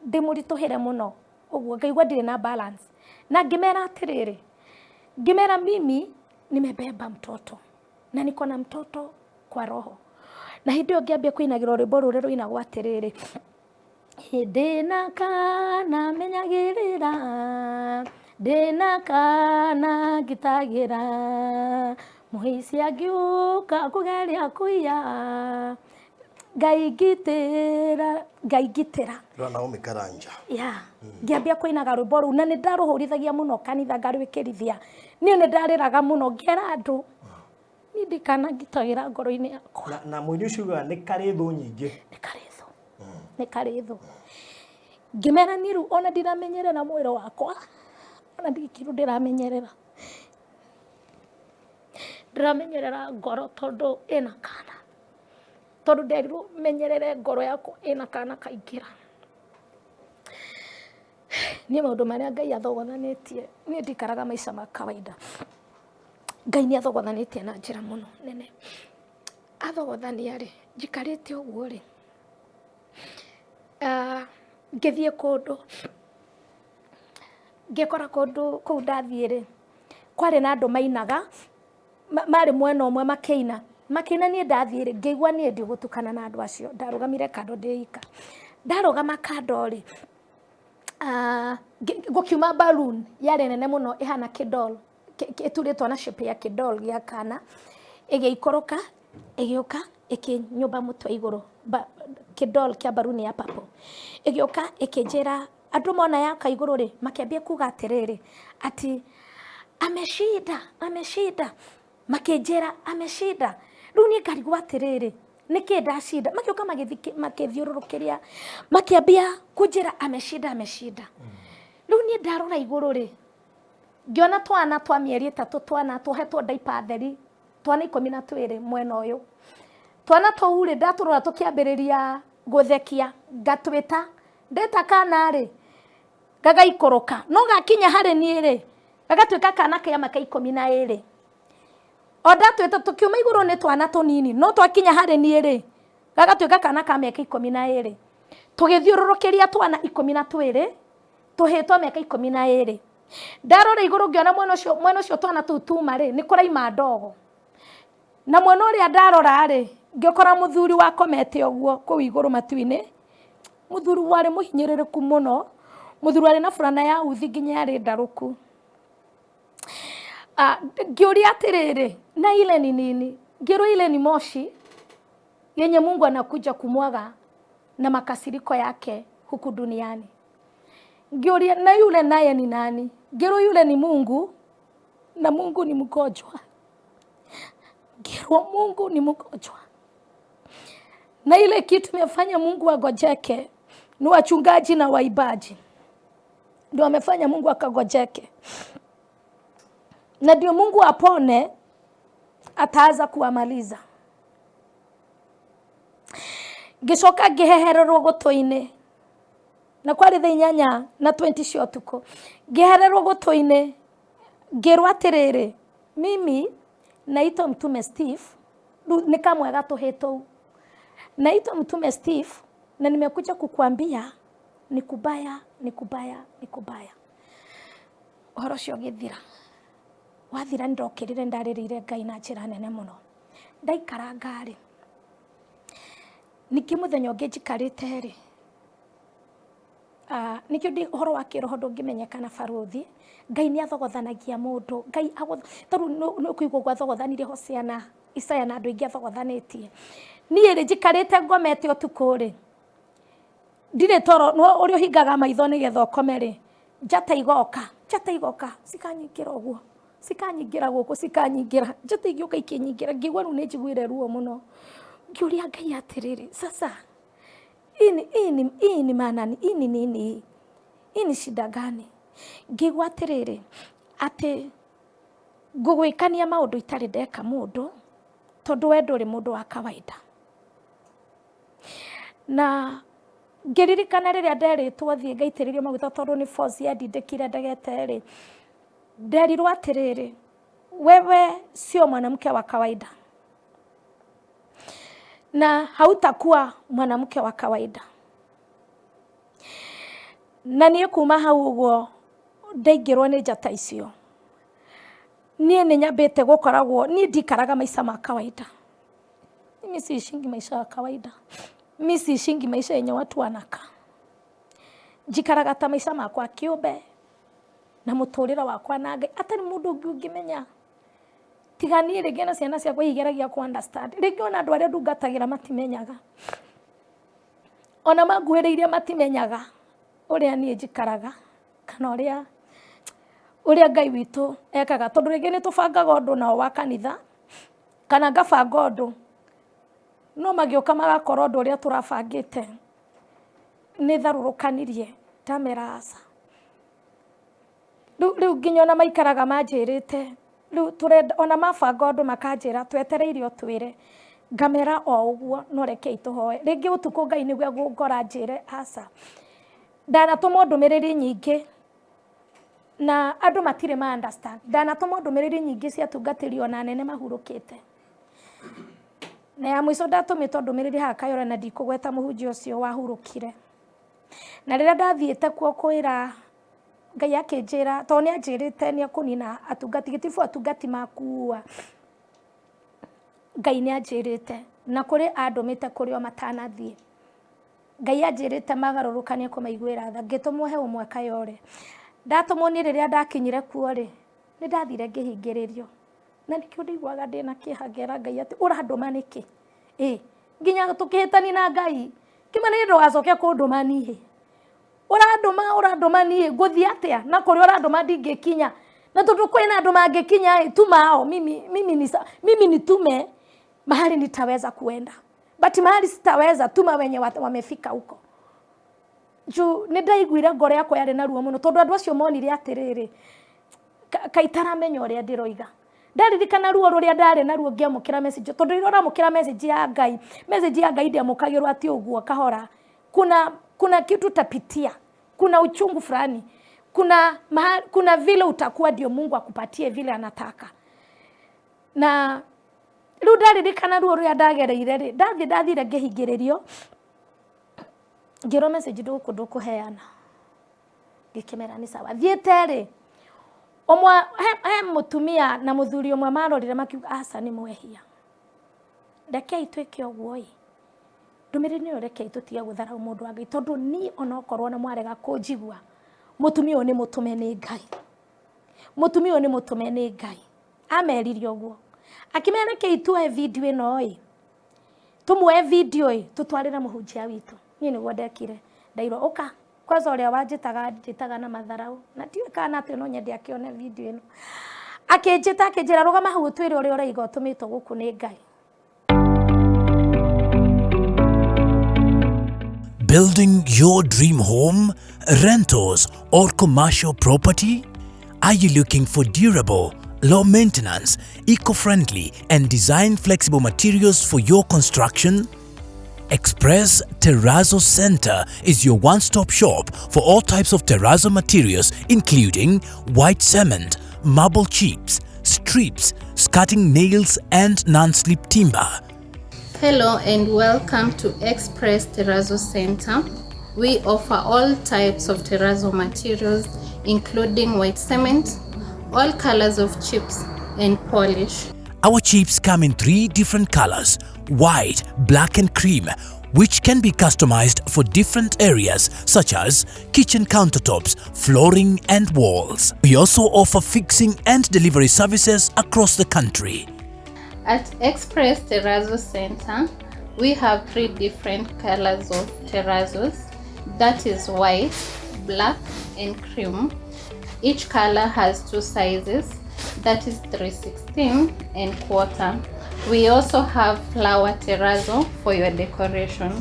ndimurituhire muno uguo ngaigua ndiri na balance na ngimera atiriri ngimera mimi nimebeba mtoto na niko na mtoto kwa roho na hindi iyo ngiambia kuinagira rwimbo ruri ruinagwo atiriri ndina kana menyagirira ndina kana ngitagira muhisi agiuka kugeria kuiya ngaigitira Naomi Karanja ngiambia kuinaga rwimbo ruu na ni ndaruhurithagia muno kanitha ngarwikirithia ni ndariraga muno ngera andu ni ndikana ngitagira ngoro-ini yakwa na munyu shuga ni karithu nyingi ni karithu ngimera ni riu ona ndiramenyerera mwiri wakwa ona ndikiru ndiramenyerera ngoro tondu ina kana tondu nderirwo menyerere ngoro yakwa ina kana kaingira ni maundu maria Ngai athogothanĩtie ni ndikaraga maica ma kawaida Ngai ni athogothanĩtie na njĩra muno nene athogothania ri njikarĩte ũguo ri ngĩthiĩ kũndũ ngĩkora kũndũ kũu ndathiĩ ri kwarĩ na andũ mainaga marĩ mwena ũmwe makĩina niĩ ndathiĩ ri ngĩigua niĩ ndigũtukana na andũ acio ndarũgamire kando ndĩika ndarũgama kando ri gũkiuma balloon yarĩ nene mũno ĩhana kĩdoll ĩturĩtwo na shape ya kĩdoll gĩa kana ĩgĩikũrũka ĩgĩũka ĩkĩnyũmba mũtwe igũrũ kĩdoll kĩa balloon ya purple ĩgĩũka ĩkĩnjĩra andũ mona yaka igũrũ ri makĩambia kuga atĩrĩrĩ ati ameshinda makĩnjĩra ameshinda rĩu niĩ ngarigwo atĩrĩrĩ nĩkĩ ndacinda makĩũka makĩthiũrũrũkĩria makĩambia kũnjĩra ameshinda rĩu niĩ ndarora igũrũ ri ngĩona twana twa mĩeri 3 twana twohetwo diaper theri twana 12 mwena ũyũ twana tũu ri ndatũrora tũkĩambĩrĩria gũthekia ngatwĩta ndeta kana ri gagaikũrũka no gakinya harĩ niĩ ri gagatuĩka kana kĩa maka 12 o ndatwĩta tũkiuma igũrũ nĩ twana tũnini no twakinya harĩ niĩ ri gagatuĩka kana ka mĩaka 12 tũgĩthiũrũrũkĩria twana 12 tũhĩtwo mĩaka 12 ndarora igũrũ ngĩona mwena ũcio twana tũu tuma ri nĩ kũraima ndogo na mwena ũrĩa ndarora ri ngĩkora mũthuri wakomete ũguo kũu igũrũ matu-inĩ mũthuri warĩ mũhinyĩrĩrĩku mũno mũthuri warĩ na burana ya uthi nginya yarĩ ndarũku ngĩũria atĩrĩrĩ na ile ni nini ngĩrwo ile ni moshi yenye Mungu anakuja kumwaga na makasiriko yake huku duniani ngĩũria na yule naye ni nani ngĩrwo yule ni Mungu na Mungu ni mgonjwa ngĩrwo Mungu ni mgonjwa na ile kitu imefanya Mungu agojeke ni wachungaji na waibaji ndio wamefanya Mungu akagojeke na ndio Mungu apone ataanza kuamaliza gicoka ngihehererwo gũtũ-inĩ na kwarĩ thaa 8:20 cia ũtukũ ngihehererwo gũtũ-inĩ ngĩrwo atĩrĩrĩ mimi naitwa Mtume Steve ni kamwega tũhĩtũ naitwa Mtume Steve na nimekuja kukuambia ni kubaya ũhoro ũcio ũgĩthira wathira ndokĩrire ndarĩrĩire Ngai na njĩra nene mũno ndaikara ngari ningĩ mũthenya ũngĩ njikarĩte rĩ nĩkĩo ndi ũhoro wa kĩroho ndũngĩmenyekana baruthi Ngai nĩ athogothanagia mũndũ Ngai tondũ nĩ kũigua gwathogothanire Hosea na Isaya na andũ aingĩ athogothanĩtie niĩ rĩ njikarĩte ngomete ũtukũ rĩ ndirĩ toro ũrĩa ũhingaga maitho nĩgetha ũkome rĩ njata igoka cikanyingĩra ũguo cikanyingĩra gũkũ cikanyingĩra njata igĩũka ikĩnyingĩra ngĩigua rĩu nĩ njiguire ruo mũno ngĩũria Ngai atĩrĩrĩ sasa hii ni maana hii nini hii ni shida gani ngĩigua atĩrĩrĩ atĩ ngũgwĩkania maũndũ itarĩ ndeka mũndũ tondũ we ndũrĩ mũndũ wa kawaida na ngĩririkana rĩrĩa nderĩtwo thiĩ ngaitĩrĩrio maguta tondũ nĩ force yandindĩkire ndegete rĩ nderirwo atĩrĩrĩ wewe sio mwanamke wa kawaida na hautakuwa mwanamke wa kawaida na niĩ kuma hau ũguo ndaingĩrwo nĩ njata icio niĩ nĩ nyambĩte gũkoragwo niĩ ndikaraga maica ma kawaida mimi siishingi maisha ya kawaida mimi siishingi maisha yenye watu wanakaa njikaraga ta maica makwa kĩũmbe na mũtũrĩre wakwa na Ngai atarĩ mũndũ ũngĩ ũngĩmenya tiga niĩ rĩngĩ na ciana ciakwa igeragia ku understand rĩngĩ ona andũ arĩa ndungatagĩra matimenyaga ona manguhĩrĩirie matimenyaga ũrĩa niĩ njikaraga kana ũrĩa Ngai witũ ekaga, tondũ rĩngĩ nĩ tũbangaga ũndũ nao wa kanitha kana ngabanga ũndũ no magĩũka magakorwo ũndũ ũrĩa tũrabangĩte nĩ tharũrũkanirie ndamera aca. Rĩu nginya ona maikaraga manjĩrĩte rĩu ona mabanga ũndũ makanjĩra twetereire ũtwĩre, ngamera o ũguo no rekei tũhoe. Rĩngĩ ũtukũ Ngai nĩguo ngora njĩre aca, ndanatũma ndũmĩrĩri nyingĩ na andũ matirĩ ma understand. Ndanatũma ndũmĩrĩri nyingĩ cia tungatĩri ona nene mahurũkĩte, na ya mũico ndatũmĩtwo ndũmĩrĩri haha Kayole na ndikũgweta mũhunjia ũcio wahurũkire. Na rĩrĩa ndathiĩte kuo kwĩra Ngai akĩnjĩra, tondũ nĩanjĩrĩte nĩekũnina atungati, gĩtibu atungati makua. Ngai nĩanjĩrĩte na kũrĩ andũmĩte kũrĩ o matanathiĩ. Ngai anjĩrĩte magarũrũka nĩekũmaiguĩra tha. Ngĩtũmwo he ũmwe Kayole. Ndatũmwo niĩ rĩrĩa ndakinyire kuo rĩ, nĩndathire ngĩhingĩrĩrio. Na nĩkĩo ndĩiguaga ndĩna kĩeha ngera Ngai atĩ ũrandũma nĩkĩ? Nginya tũkĩhĩtania na Ngai kĩmani ndũgacoke kũndũma niĩ. Ũrandũma niĩ ngũthiĩ atĩa na kũrĩ ũrandũma ndingĩkinya. Na tondũ kwĩna andũ mangĩkinya tumao mimi nitume mahali nitaweza kuenda. But mahali sitaweza tuma wenye wamefika huko. Juu nĩndaiguire ngoro yakwa yarĩ na ruo mũno tondũ andũ acio monire atĩrĩrĩ, kaitaramenya ũrĩa ndĩroiga. Ndaririkana ruo rũrĩa ndarĩ naruo ngĩamũkĩra message, tondũ rĩrĩa ũramũkĩra message ya Ngai ndĩamũkagĩrwo atĩ ũguo kahora. Kuna kitu utapitia, kuna uchungu fulani, kuna vile utakuwa ndio Mungu akupatie vile anataka. Na rĩu ndaririkana ruo rũrĩa ndagereire rĩ, ndathire ngĩhingĩrĩrio, ngĩrwo message ndũkũheana. Ngĩkĩmera nĩ sawa. Thiĩte rĩ, he mũtumia na mũthuri ũmwe marorire makiuga aca nĩ mwehia. Rekei twĩke ũguo ĩ. Ndũmĩrĩri nĩyo rekei tũtige gũtharaũ mũndũ wa Ngai, tondũ niĩ ona okorwo nĩ mwarega kũnjigua, mũtumia ũyũ nĩ mũtũme nĩ Ngai. Mũtumia ũyũ nĩ mũtũme nĩ Ngai. Amerire ũguo. Akĩmera rekei tuoe video ĩno ĩ. Tũmuoe video ĩ, tũtwarĩre mũhunjia witũ. Niĩ nĩguo ndekire. Ndairwo ũka. Kwanza ũrĩa wanjĩtaga na matharaũ. Na ndiũĩ kana atĩ no nyende akĩone video ĩno. Akĩnjĩra rũgama hau ũtwĩre ũrĩa ũraiga ũtũmĩtwo gũkũ nĩ Ngai. Building your dream home, rentals, or commercial property? Are you looking for durable, low maintenance, eco-friendly, and design flexible materials for your construction? Express Terrazzo Center is your one-stop shop for all types of terrazzo materials, including white cement, marble chips, strips, skirting nails, and non-slip timber. Hello and welcome to Express Terrazzo Center. We offer all types of terrazzo materials, including white cement, all colors of chips, and polish. Our chips come in 3 different colors: white, black, and cream, which can be customized for different areas such as kitchen countertops, flooring, and walls. We also offer fixing and delivery services across the country. At Express Terrazzo Center, we have 3 different colors of terrazzos. That is white, black, and cream. Each color has 2 sizes. That is 3/16 and 1/4. We also have flower terrazzo for your decoration.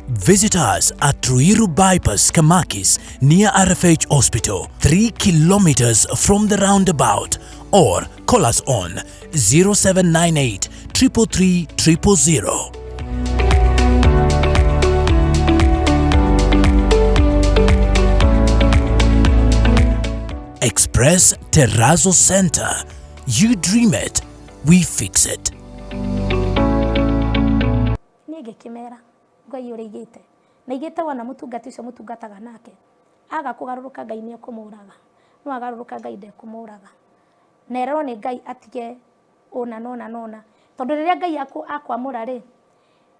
Visit us at Ruiru Bypass, Kamakis, near RFH Hospital, 3 kilometers from the roundabout, or call us on 0798 333 000. Express Terrazzo Center. You dream it, we fix it. Niĩ ngĩkĩmera Ngai ũrĩa igĩte na igĩte wona mũtungati ũcio mũtungataga nake aga kũgarũrũka Ngai nĩ ekũmũraga, no agarũrũka Ngai ndekũmũraga. Na erwo nĩ Ngai atige ona nona tondũ rĩrĩa Ngai akwamũra rĩ,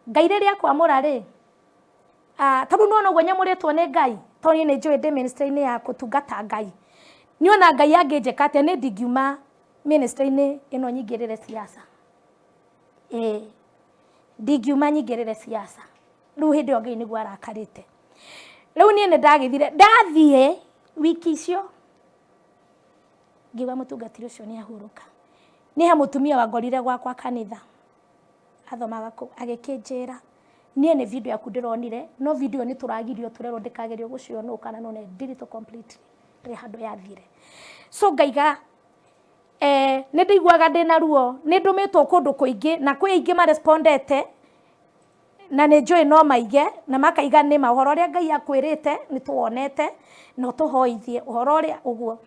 Ngai rĩrĩa akwamũra rĩ, tondũ nona ũguo nyamũrĩtwo nĩ Ngai, tondũ niĩ nĩ njũĩ ndĩ ministry-inĩ ya gũtungata Ngai. Niona Ngai angĩnjĩka atĩa nĩ ndingiuma ministry-inĩ ĩno nyingĩrĩre siasa. Ndingiuma nyingĩrĩre siasa. riu hindi ngai niguo arakarite riu nie ne ndagithire ndathie wiki icio ngiuga mutungatiri ucio ni ahuruka ni ha mutumia wangorire gwakwa kanitha athomaga ku agikinjira nie ne video yaku ndironire no video ni turagirio turero ndikagerio guciono kana no ne delete completely ri handu yathire so ngaiga ni ndigwaga ndina ruo ni ndumitwo kundu kuingi na kwi ingi ma respondete na ni njui no maige na makaiga ni mahoro ria ngai akwirite ni tuonete no tuhoithie uhoro ria uguo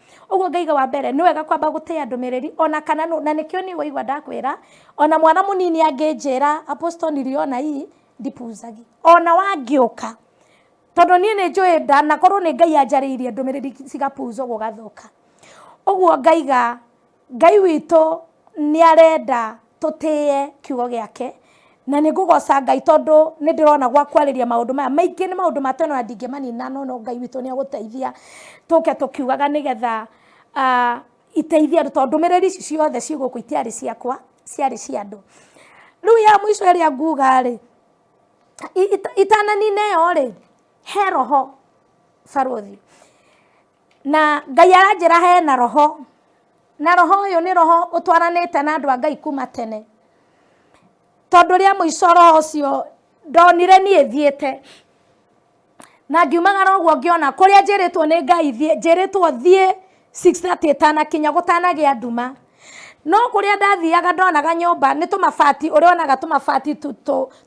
ngaiga wa mbere ni wega kwamba gutia ndumiriri ona kana na nikio ni waigwa ndakwira ona mwana munini anginjira apostle niliona hii ndipuzagi ona wangiuka tondu nie ni njui ndanakorwo ni ngai anjariirie ndumiriri cigapuzo gugathoka uguo ngaiga ngai witu ni arenda tutie kiugo giake na ni ngugoca ngai tondu ni ndirona gwa kwariria maundu maya maingi ni maundu mateno na ndingimanina no ngai witu ni aguteithia tuke tukiugaga nigetha iteithia tondu ndumiriri ici ciothe ciguku itiari ciakwa ciari cia andu riu ya mwisho ria nguga ri itananine yo ri he roho barothi na ngai aranjira he na roho na roho uyu ni roho utwaranite na andu a ngai kuma tene tondu ria mwisho roho ucio ndonire nie thiete na ngiumagara uguo ngiona kuria njiritwo ni ngai njiritwo thie 6:30 tana kinya gutanagia nduma no kuria ndathiaga ndonaga nyumba ni tumabati urionaga tumabati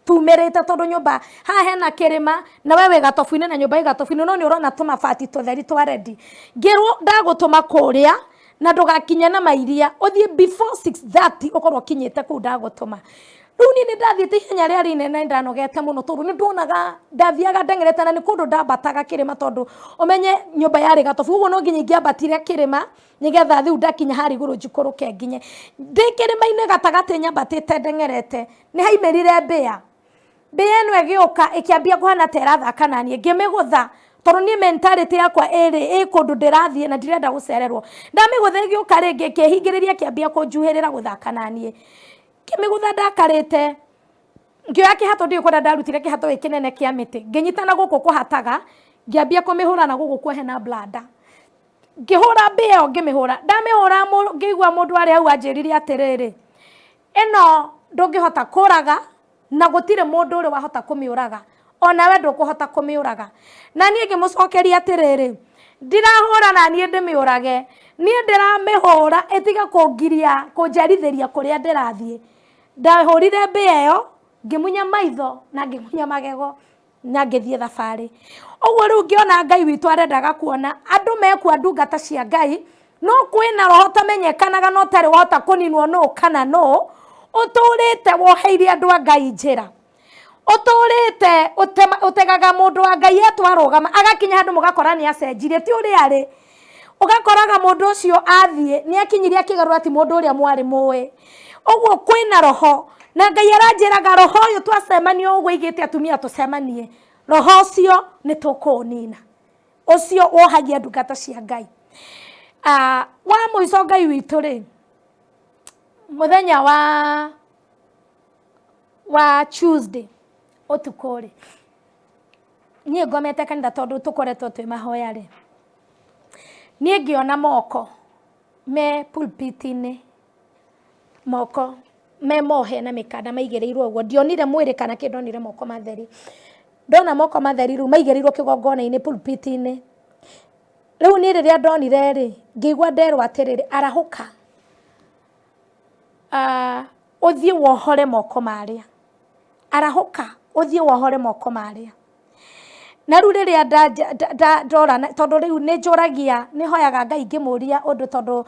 tumirite tondu nyumba ha hena kirima na wewe gatofu-ini na nyumba igatofu-ini no ni urona tumabati tutheri twa ready ngirwo ndagutuma kuria na ndugakinye na mairia uthie before 6:30 ukorwo kinyite ku ndagutuma riu ni ndathiite ihenya ria rinene ndanogete muno tondu ni ndonaga ndathiaga ndengerete na ni kundu ndambataga kirima tondu umenye nyumba yari gatofu uguo no nginya ngiambatire kirima nigetha riu ndakinya hari iguru njikuruke nginye ndikirima-ini gatagati nyambatite ndengerete ni haimerire mbia eno igiuka ikiambia kuhana tera thaka nanie ngimigutha tondu ni mentality yakwa iri kundu ndirathie na ndirenda gucererwo ndamigutha igiuka ringi kihingiriria kiambia kunjuhirira guthaka nanie kimigutha ndakarite ngioya kihato ndikwenda ndarutire kihato ikinene kia miti nginyitana guku kuhataga ngiambia kumihura na guku kwehena blada ngihura mbio ngimihura ndamihura ngigwa mundu ari hau anjiririe atiriri eno ndungihota kuraga na gutire mundu uri wahota kumiuraga ona we ndukuhota kumiuraga na nie ngimucokeria atiriri ndirahura na nie ndimiurage nie ndiramihura itiga kungiria kunjarithiria kuria ndirathie ndahurire mbia iyo ngimunya maitho na ngimunya magego na ngithie thabari uguo riu ngiona ngai witu arendaga kuona andu mekua ndungata cia ngai no kwina roho tamenyekanaga no tari wahota kuninwo no kana no uturite woheire andu a ngai njira uturite utegaga mundu wa ngai atwarugama agakinya handu mugakora ni acenjirie ti uri ari ugakoraga mundu ucio athie ni akinyiria kigaru ati mundu uria mwari muwe uguo kwina roho na ngai aranjiraga roho uyu twacemanio uguo igite atumia tucemanie roho ucio ni tukunina ucio wohagia ndungata cia ngai wa mwico ngai witu ri muthenya wa Tuesday utukuri nie ngomete kanitha tondu tukoretwo twi mahoya ri nie ngiona moko me pulpit-ini moko me mohe na mikanda maigirirwo uguo ndionire mwiri kana kindonire moko matheri ndona moko matheri ru maigirirwo kigongona-ini pulpit-ini riu ni riria ndonire ri ngigwa nderwo atiriri arahuka uthie wohore moko maria arahuka uthie wohore moko maria na riu riria ndora tondu riu ni njuragia ni hoyaga ngai ngimuria undu tondu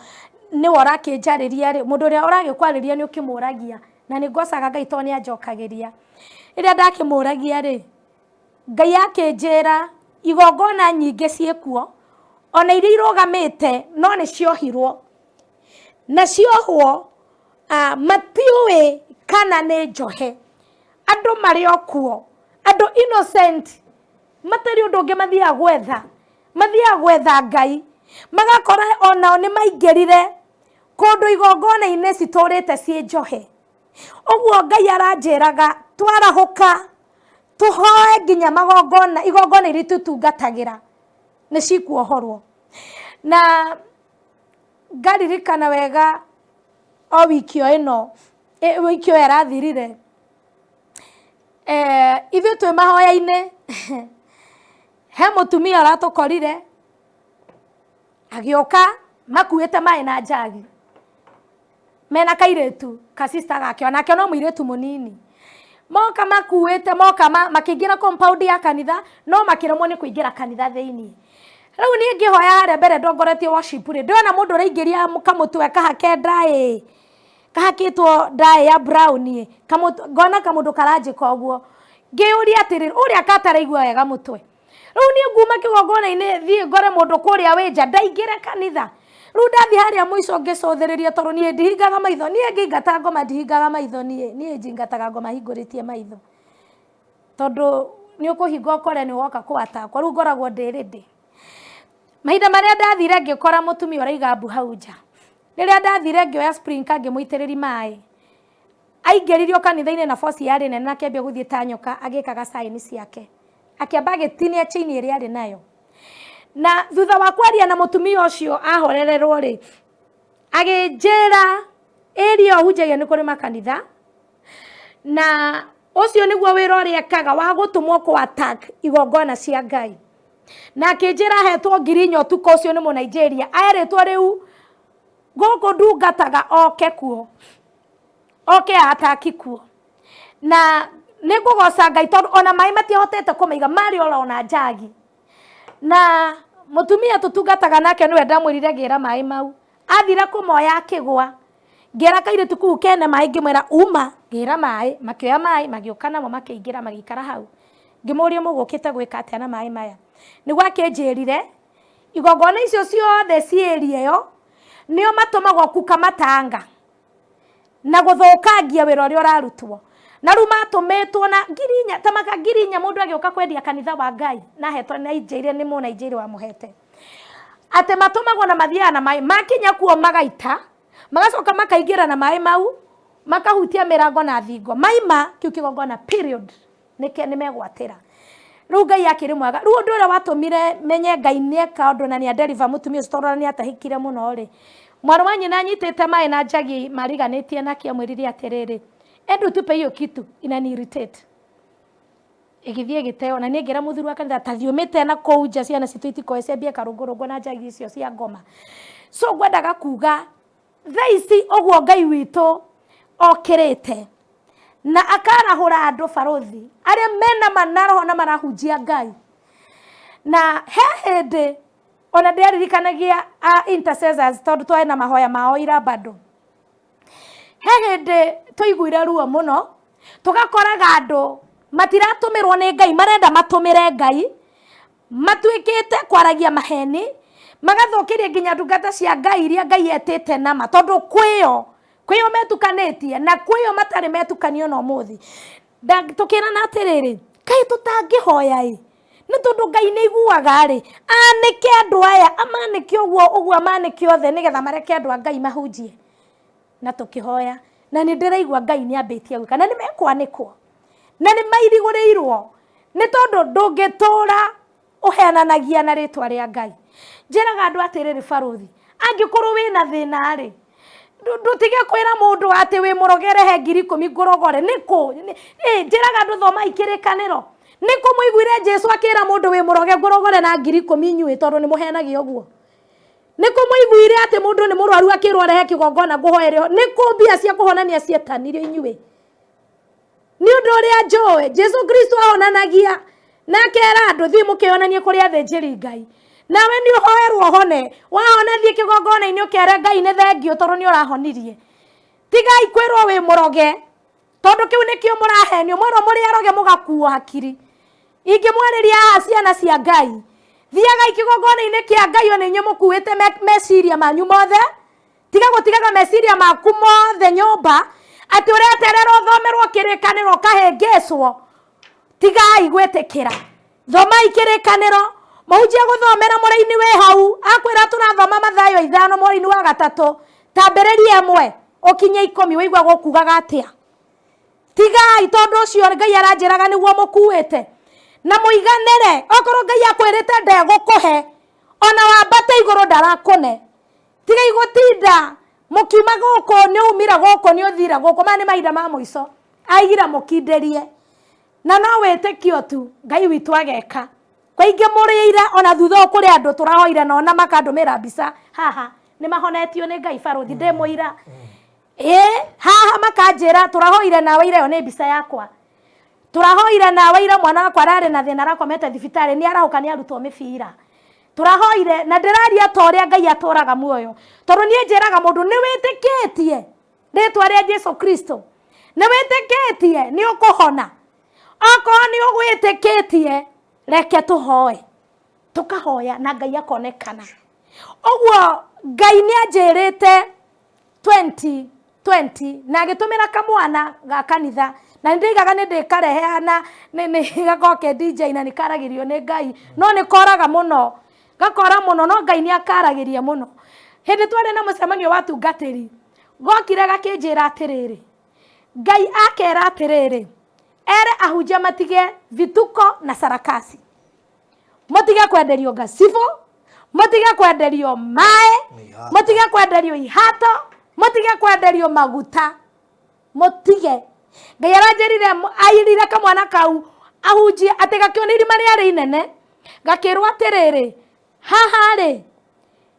ni warakinjariria ri mundu ria uragikwariria ni ukimuragia na ni ngocaga ngai to ni anjokagiria riria ndakimuragia ri ngai akinjira igongona nyingi ciekuo ona iria irugamite no ni ciohirwo na ciohwo matiuwi kana ni njohe andu mari okuo andu innocent matari undu ungi mathia gwetha ngai magakora onao ni maingirire kundu igongona-ini citurite cie njohe uguo ngai aranjiraga twarahuka tuhoe nginya magongona igongona iri tutungatagira ni cikuohorwo. Na ngaririkana wega o wiki ino wiki yarathirire ithuĩ twĩ mahoya-inĩ he mutumia aratukorire agĩoka makuĩte maĩ na njagi mena kairĩtu ka sister gake onake no mũirĩtu mũnini moka makuĩte moka makĩingĩra compound ya kanitha no makĩremwo nĩ kũingĩra kanitha thĩinĩ. Rĩu niĩ ngĩhoya harĩa mbere ndongoretie worship rĩ ndĩrona mũndũ ũraingĩria kamũtwe kahake ndaĩ kahakĩtwo ndaĩ ya brown ngona kamũndũ karanjĩka ũguo ngĩũria atĩrĩrĩ ũrĩa kataraigua wega mũtwe. Rĩu niĩ nguma kĩgongona-inĩ thiĩ ngore mũndũ kũrĩa wĩnja ndaingĩre kanitha. Rĩu ndathi harĩa mũico ngĩcũthĩrĩria tondũ niĩ ndihingaga maitho niĩ ngĩingata ngoma ndihingaga maitho niĩ njingataga ngoma hingũrĩtie maitho tondũ nĩ ũkũhinga ũkore nĩ woka kũatakwa rĩu ngoragwo ndĩrĩndĩ. Mahinda marĩa ndathire ngĩkora mũtumia ũraiga mbu hau nja. Rĩrĩa ndathire ngĩoya sprinkler ngĩmũitĩrĩria maĩ aingĩririo kanitha-inĩ na force yarĩ nene na kĩambia gũthiĩ ta nyoka agĩkaga sign ciake akĩamba agĩtinia chain ĩrĩa arĩ nayo. Na thutha wa kwaria na mũtumia ũcio ahorererwo rĩ agĩnjĩra area hunjagia nĩ kũrĩ makanitha na ũcio nĩguo wĩra ũrĩa ekaga wa gũtũmwo kũ attack igongona cia Ngai. Na akĩnjĩra hetwo Ngirinyo tuko ũcio nĩ Mũnigeria aerĩtwo rĩu gũkũ ndungataga oke kuo oke ataki kuo na nĩ ngũgoca Ngai tondũ ona maĩ matiahotete kũmaiga marĩ ona njagi. Na mutumia tutungataga nake niwe ndamwĩrire ngĩra maĩ mau athira kũmoya akĩgwa ngĩra kairĩtu kũu kene maĩ ngĩmwĩra uma ngĩra maĩ makĩoya maĩ magĩũka namo makĩingĩra magĩikara hau ngĩmũria mũgũkĩte gwĩka atĩa na maĩ maya. Nĩguo akĩnjĩrire igongona icio ciothe ciĩrie yo nĩo matũmagwo kuka matanga na gũthũkangia wĩra ũrĩa ũrarutwo. Na rĩu matũmĩtwo na Ngirinya tamaka Ngirinya mũndũ agĩũka kwendia kanitha wa Ngai na hetwo na Nigeria nĩ mũ Nigeria wa mũhete atĩ matũmagwo na mathiaga na maĩ makinya kuo magaita magacoka makaingĩra na maĩ mau makahutia mĩrango na thingo maima kĩu kĩgongona period nĩ megwatĩra. Rĩu Ngai akĩrĩ mwega rĩu ũndũ ũrĩa watũmire menye Ngai nĩeka ũndũ na nĩ deliver mũtumia ũcio tondũ nĩ atahĩkire mũno rĩ mwana wa nyina anyitĩte maĩ na njagi mariganĩtie na kĩamwĩrire atĩrĩrĩ endu tupe hiyo kitu inani-irritate. Igithie giteo na niĩ ngĩra mũthuri wa kanitha ta thiũmĩte na kũu nja ciana citũ itikoe ciambie karũngũrũngũ na njagi icio cia ngoma. So ngwendaga kuga thaa ici ũguo Ngai witũ okĩrĩte na akarahũra andũ barothi arĩa mena manaroho na marahunjia Ngai. Na he hĩndĩ ona ndĩririkanagia intercessors tondũ twarĩ na mahoya mao ira bado. He hĩndĩ tũiguire ruo mũno tugakoraga andũ matiratũmĩrwo nĩ Ngai marenda matũmĩre Ngai matuĩkĩte kwaragia maheni magathũkĩria nginya ndungata cia Ngai iria Ngai etĩte nama tondũ kwĩyo metukanĩtie na kwĩyo matarĩ metukanio no mũthĩ. Tũkĩrana atĩrĩrĩ Ngai tũtangĩhoya nĩ tondũ Ngai nĩ iguaga rĩ anĩke andũ aya amanĩke ũguo amanĩke othe nĩgetha mareke andũ a Ngai mahunjie. Na tũkĩhoya na nĩ ndĩraigua Ngai nĩ ambĩtie gwĩka na nĩ mekwanĩkwo na nĩ mairigũrĩirwo nĩ tondũ ndũngĩtũra ũhenanagia na rĩtwa rĩa Ngai. Njĩraga andũ atĩrĩrĩ barothi angĩkorwo wĩna thĩna rĩ ndutige kwĩra mũndũ atĩ wĩ mũrogere he 10,000 ngũrogore nĩkũ njĩraga andũ thoma ikĩrĩkanĩro nĩkũ mũiguire Jesũ akĩra mũndũ wĩ mũroge ngũrogore na 10,000 inyuĩ tondũ nĩ mũhenagia ũguo. Nĩkũ mũiguire atĩ mũndũ nĩ mũrwaru akĩrwo arehe kĩgongona ngũhoere nĩkũ mbia cia kũhonania cietanirio inyuĩ. Nĩ ũndũ ũrĩa njũĩ Jesũ Kristo ahonanagia na akera andũ thiĩ mũkĩonanie kũrĩ athĩnjĩri Ngai. Nawe nĩ ũhoerwo hone wahona thiĩ kĩgongona-inĩ ũkere Ngai nĩ thengio tondũ nĩ ũrahonirie. Tigai kwĩrwo wĩ mũroge tondũ kĩu nĩkĩo mũrahenio mwerwo mũrĩ aroge mũgakuo hakiri. Ingĩmwarĩria haha ciana cia Ngai thiaga ikĩgongona-inĩ kĩa Ngai ona inyuĩ mũkuĩte meciria manyu mothe tiga gũtigaga meciria maku mothe nyũmba atĩ ũreterera ũthomerwo kĩrĩkanĩro kahĩngĩcwo. Tigai gwĩtĩkĩra thomai kĩrĩkanĩro mũhunjia gũthomera mũrĩ-inĩ wĩ hau akwĩra tũrathoma mathayo 5 mũrĩ-inĩ wa 3 tambĩrĩria 1 ũkinye 10 wĩigua gũkugaga atĩa. tigai tondu cio Ngai aranjiraga niguo mukuite na muiganire okorwo Ngai akwirite ndegukuhe ona wambate iguru ndarakune tigai gutinda mukiuma guku ni umira guku ni uthira guku mani mahinda ma muico aigira mukinderie na no witikio tu Ngai witu ageka kwainge muriira ona thutha kuri andu turahoire na ona makandumira mbica haha ni mahonetio ni Ngai baruthi ndemuira haha makanjira turahoire nawe ire ni mbica yakwa turahoire nawe ire mwana wakwa arari na thina arakomete thibitari ni arahuka ni arutwo mibira turahoire na ndiraria toria Ngai aturaga muoyo tondu nie njiraga mundu ni witikitie ritwa ria Jesu Kristo ni witikitie ni ukuhona oko ni ugwitikitie reke tuhoe tukahoya na Ngai akonekana ogwo Ngai ni anjirite 2020 na gitumira kamwana ga kanitha na ndigaga ni ndikareheana ni gakoke DJ na nikaragirio ni Ngai no nikoraga muno gakora muno no Ngai ni akaragiria muno hindi twari na mucemanio wa tungatiri gokire gakinjira atiriri Ngai akera atiriri ere ahunjia matige vituko na sarakasi motiga kwenderio gasibo motiga kwenderio mae motiga kwenderio ihato motiga kwenderio maguta motige Ngai aranjerire ayirire kamwana kau ahunjia atega kioni irima ria inene gakirwo atiriri haha ri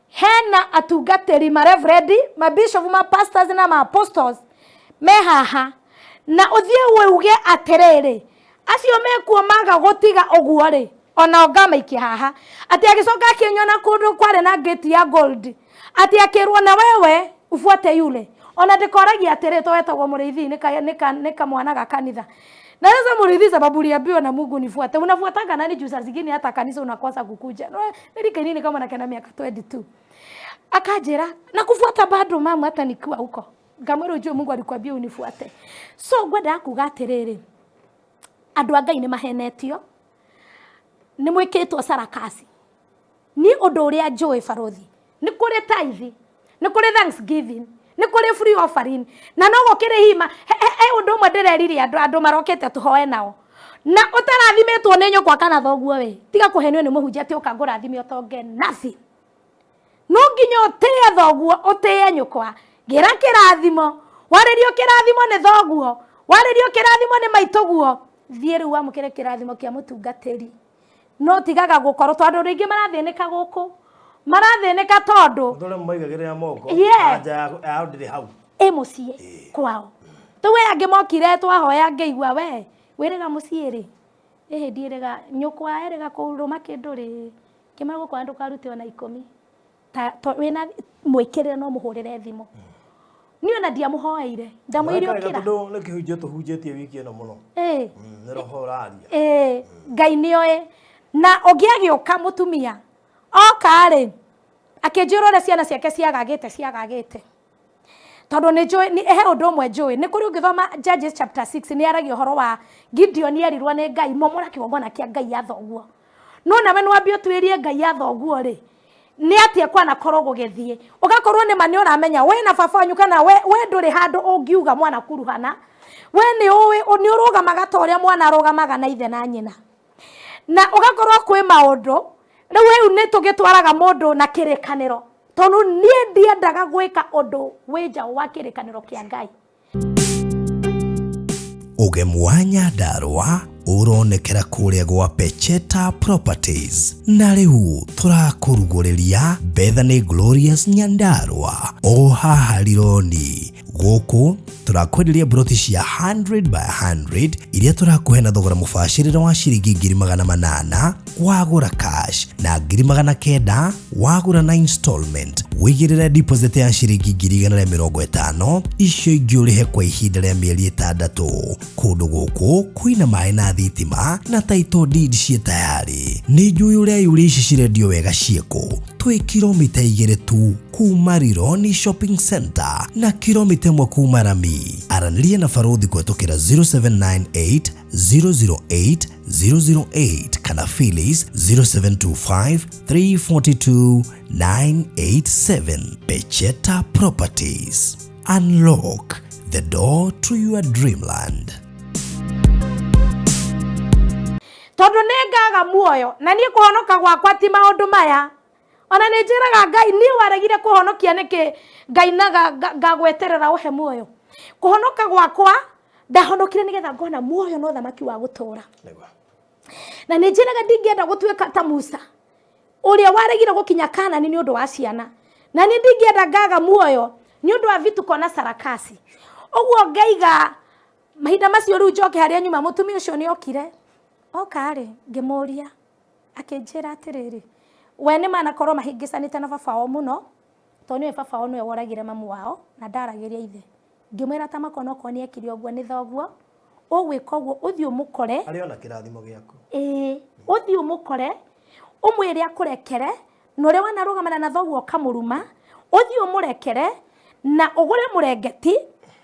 hena atungatiri ma reverend ma bishop ma pastors na ma apostles me haha na uthie uge atiriri acio mekuo maga gutiga oguo ri ona ongamaikia haha ati agicoka akinyona kundu kware na gate ya gold ati akirwo na wewe ufuate yule ona ndikoragia atiri twetagwo muriithi nika mwana ga kanitha na sasa muriithi sababu liambiwa na Mungu nifuate unafuatanga nani juu saa zingine hata kanisa unakosa kukuja no nilike nini kama nakana miaka 22 akajera na kufuata bado mama hata nikiwa huko ngamwero juu Mungu alikwambia unifuate so gwenda kuga atiriri andu a Ngai ni mahenetio ni mwikitwo sarakasi ni undu uria njui baruthi ni kuri tithe ni kuri thanksgiving ni kuri free offering na no gukire hima undu mwe ndirerire andu marokete tuhoe nao na utarathimetwo ni nyokwa kana thoguo we tiga kuhenio ni muhunjia ti ukangurathime utonge nothing no nginya utie thoguo utie nyokwa gira kirathimo waririo kirathimo ni thoguo waririo kirathimo ni maitoguo thie riu amukire kirathimo kia mutungatiri no tigaga gukorwo tondu ringi marathinika guku marathinika tondu ndore moigagirira moko anja audire hau mucie kwao tuwe angi mokire twahoya ngeigua we wirega mucie ri ndiirega nyukwa erega kuruma kinduri kimago kwa andu karute ona 10 ta wina mwikirire no muhurire thimo ni ona dia muhoeire ndamwire okira ndo nikihunjie tuhunjitie wiki eno muno ni roho raria Ngai nioe na ogiagioka mutumia okare akinjirore ciana ciake ciagagite tondu ni joy ni ehe undu mwe joy ni kuri ungithoma Judges chapter 6 ni aragi horo wa Gideon erirwo ni Ngai momora kigongona kia Ngai ya thoguo no nawe nwambio twirie Ngai ya thoguo ri ni atie kwa na korogo gethie ugakorwo ni mani uramenya we na baba wanyu kana we nduri handu ungiuga mwana kuruhana we ni uwi ni urugamaga toria mwana arugamaga na ithe na nyina na ugakorwo kwi maundu riu ni tugitwaraga mundu na kirikaniro tondu nie ndiendaga gwika undu wija wa kirikaniro kia Ngai Ugemu wa Nyandarua uronekera kuria gwa Pecheta Properties na riu turakuruguriria Bethany Glorious Nyandarua o haha Rironi guku turakwenderia broti cia 100 by 100 iria turakuhe na thogora mubashirire wa ciringi 800 wagura cash na 900 wagura na installment wigirire deposit ya ciringi 150 icio ingĩ ũrĩhe kwa ihinda rĩa mĩeri 6 kundu guku kwina maĩ na thitima na title deed cie tayari ni njui uria yuri ici cirendio wega cieko twi kilomita 2 tu kuma Rironi Shopping Center na kilomita 1 kuma Rami araniria na baruthi kwetukira 0798 008 008 kana Phyllis 0725 342 987. Pecheta Properties. Unlock the door to your dreamland. tondu nengaga muoyo na nie kuhonoka gwakwa ti maundu maya ona ninjiraga Ngai ni waregire kuhonokia niki Ngai na ngagweterera uhe muoyo kuhonoka gwakwa ndahonokire nigetha ngona muoyo no thamaki wa gutura na ninjiraga ndingienda gutuika ta Musa uria waregire gukinya Kanani ni undu wa ciana na ni ndingienda ngaga muoyo ni undu wa vituko na sarakasi oguo ngaiga mahinda macio riu njoke haria nyuma mutumia ucio ni okire okari ngimuria akinjira atiriri we ni mana korwo mahingicanite na baba wao muno to niwe baba wao niwe woragire mamu wao na ndaragiria ithe ngimwira ta makono ko ni ekire oguo ni thoguo ugwika oguo uthii umukore ari ona kirathimo giaku uthii umukore umwire akurekere nore wanarugamana na thoguo kamuruma uthii umurekere na ugure murengeti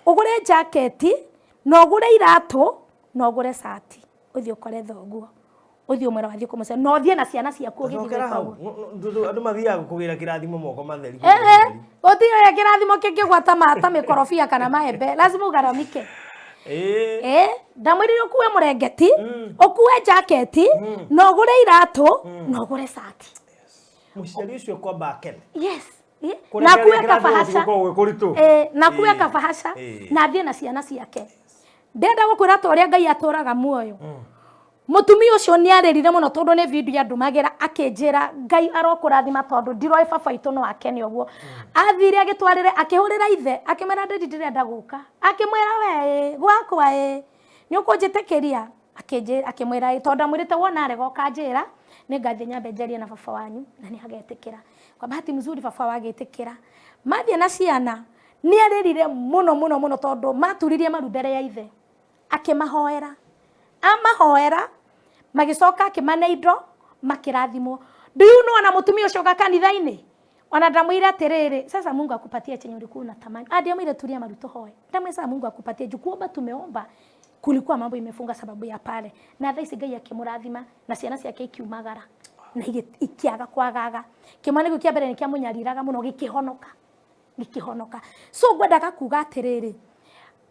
ugure jaketi na ugure iratu na ugure sati uthii ukore thoguo uthii umwira wathii kumuce no thie na ciana ciaku ugithigwa andu mathiaga kugira kirathimo moko matheri uthii oya kirathimo kingigwata mata mikorofia kana maembe lazima ugaramike ndamwirire ukuwe murengeti ukuwe jaketi na ugure iratu na ugure sati muciari ucio kwamba akene na kuweka bahasha na kuweka bahasha na thie na ciana ciake ndenda gukwira ta uria Ngai aturaga muoyo mutumia ucio ni arerire muno tondu ni video andumagira akinjira Ngai arokurathima tondu ndiroi baba itu no akene oguo athire agitwarire akihurira ithe akimera ndirenda guka akimwira we gwakwa ni ukunjitikiria akimwira tondu amwirite wona arega ukanjira ni ngathie nyambe njarie na baba wanyu na ni agetikira kwa bahati mzuri baba wagetikira mathie na ciana ni arerire muno tondu maturirie maru mbere ya ithe akimahoera amahoera magicoka akimane indo makirathimo do you know ana mutumia ucio kanitha-ini ona ndamwira atiriri sasa Mungu akupatie chenye ulikuwa unatamani hadi amwire tulia maruto hoe ndamwira sasa Mungu akupatie jukuomba tumeomba kulikuwa mambo imefunga sababu ya pale na thaisi Ngai akimurathima na ciana ciake ikiumagara na ikiaga kwagaga kimane kia mbere nikia munyariraga muno gikihonoka so ngwendaga kuga atiriri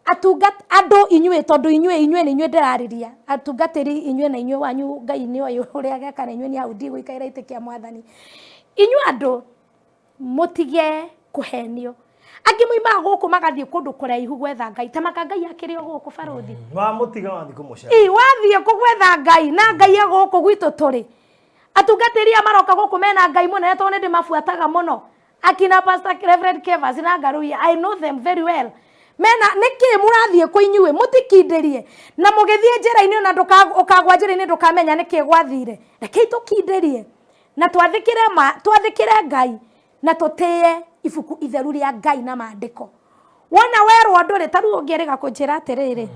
atungat ando inywe tondu inywe ni inywe ndirariria atungatiri inywe na inywe wanyu Ngai ni oyo uria geka na inywe ni audi gwikaira itikia mwathani inywe ando mutige kuhenio angi muima guku magathie kundu kuraihu gwetha Ngai tamaka Ngai akiri guku baruthi wa mutiga wathi kumucera wathie kugwetha Ngai na Ngai guku gwitu turi atungatiri amaroka guku mena Ngai munene tondu ndi mafuataga muno akina Pastor Reverend Kevas na Garui I know them very well mena niki murathie ku inyue mutikinderie na mugithie njira-ini ona ukagwa njira-ini ndukamenya niki gwathire reke tukinderie na twathikire Ngai na tutie ibuku itheru ria Ngai na maandiko wona werwo nduri taru ungiriga kunjira atiriri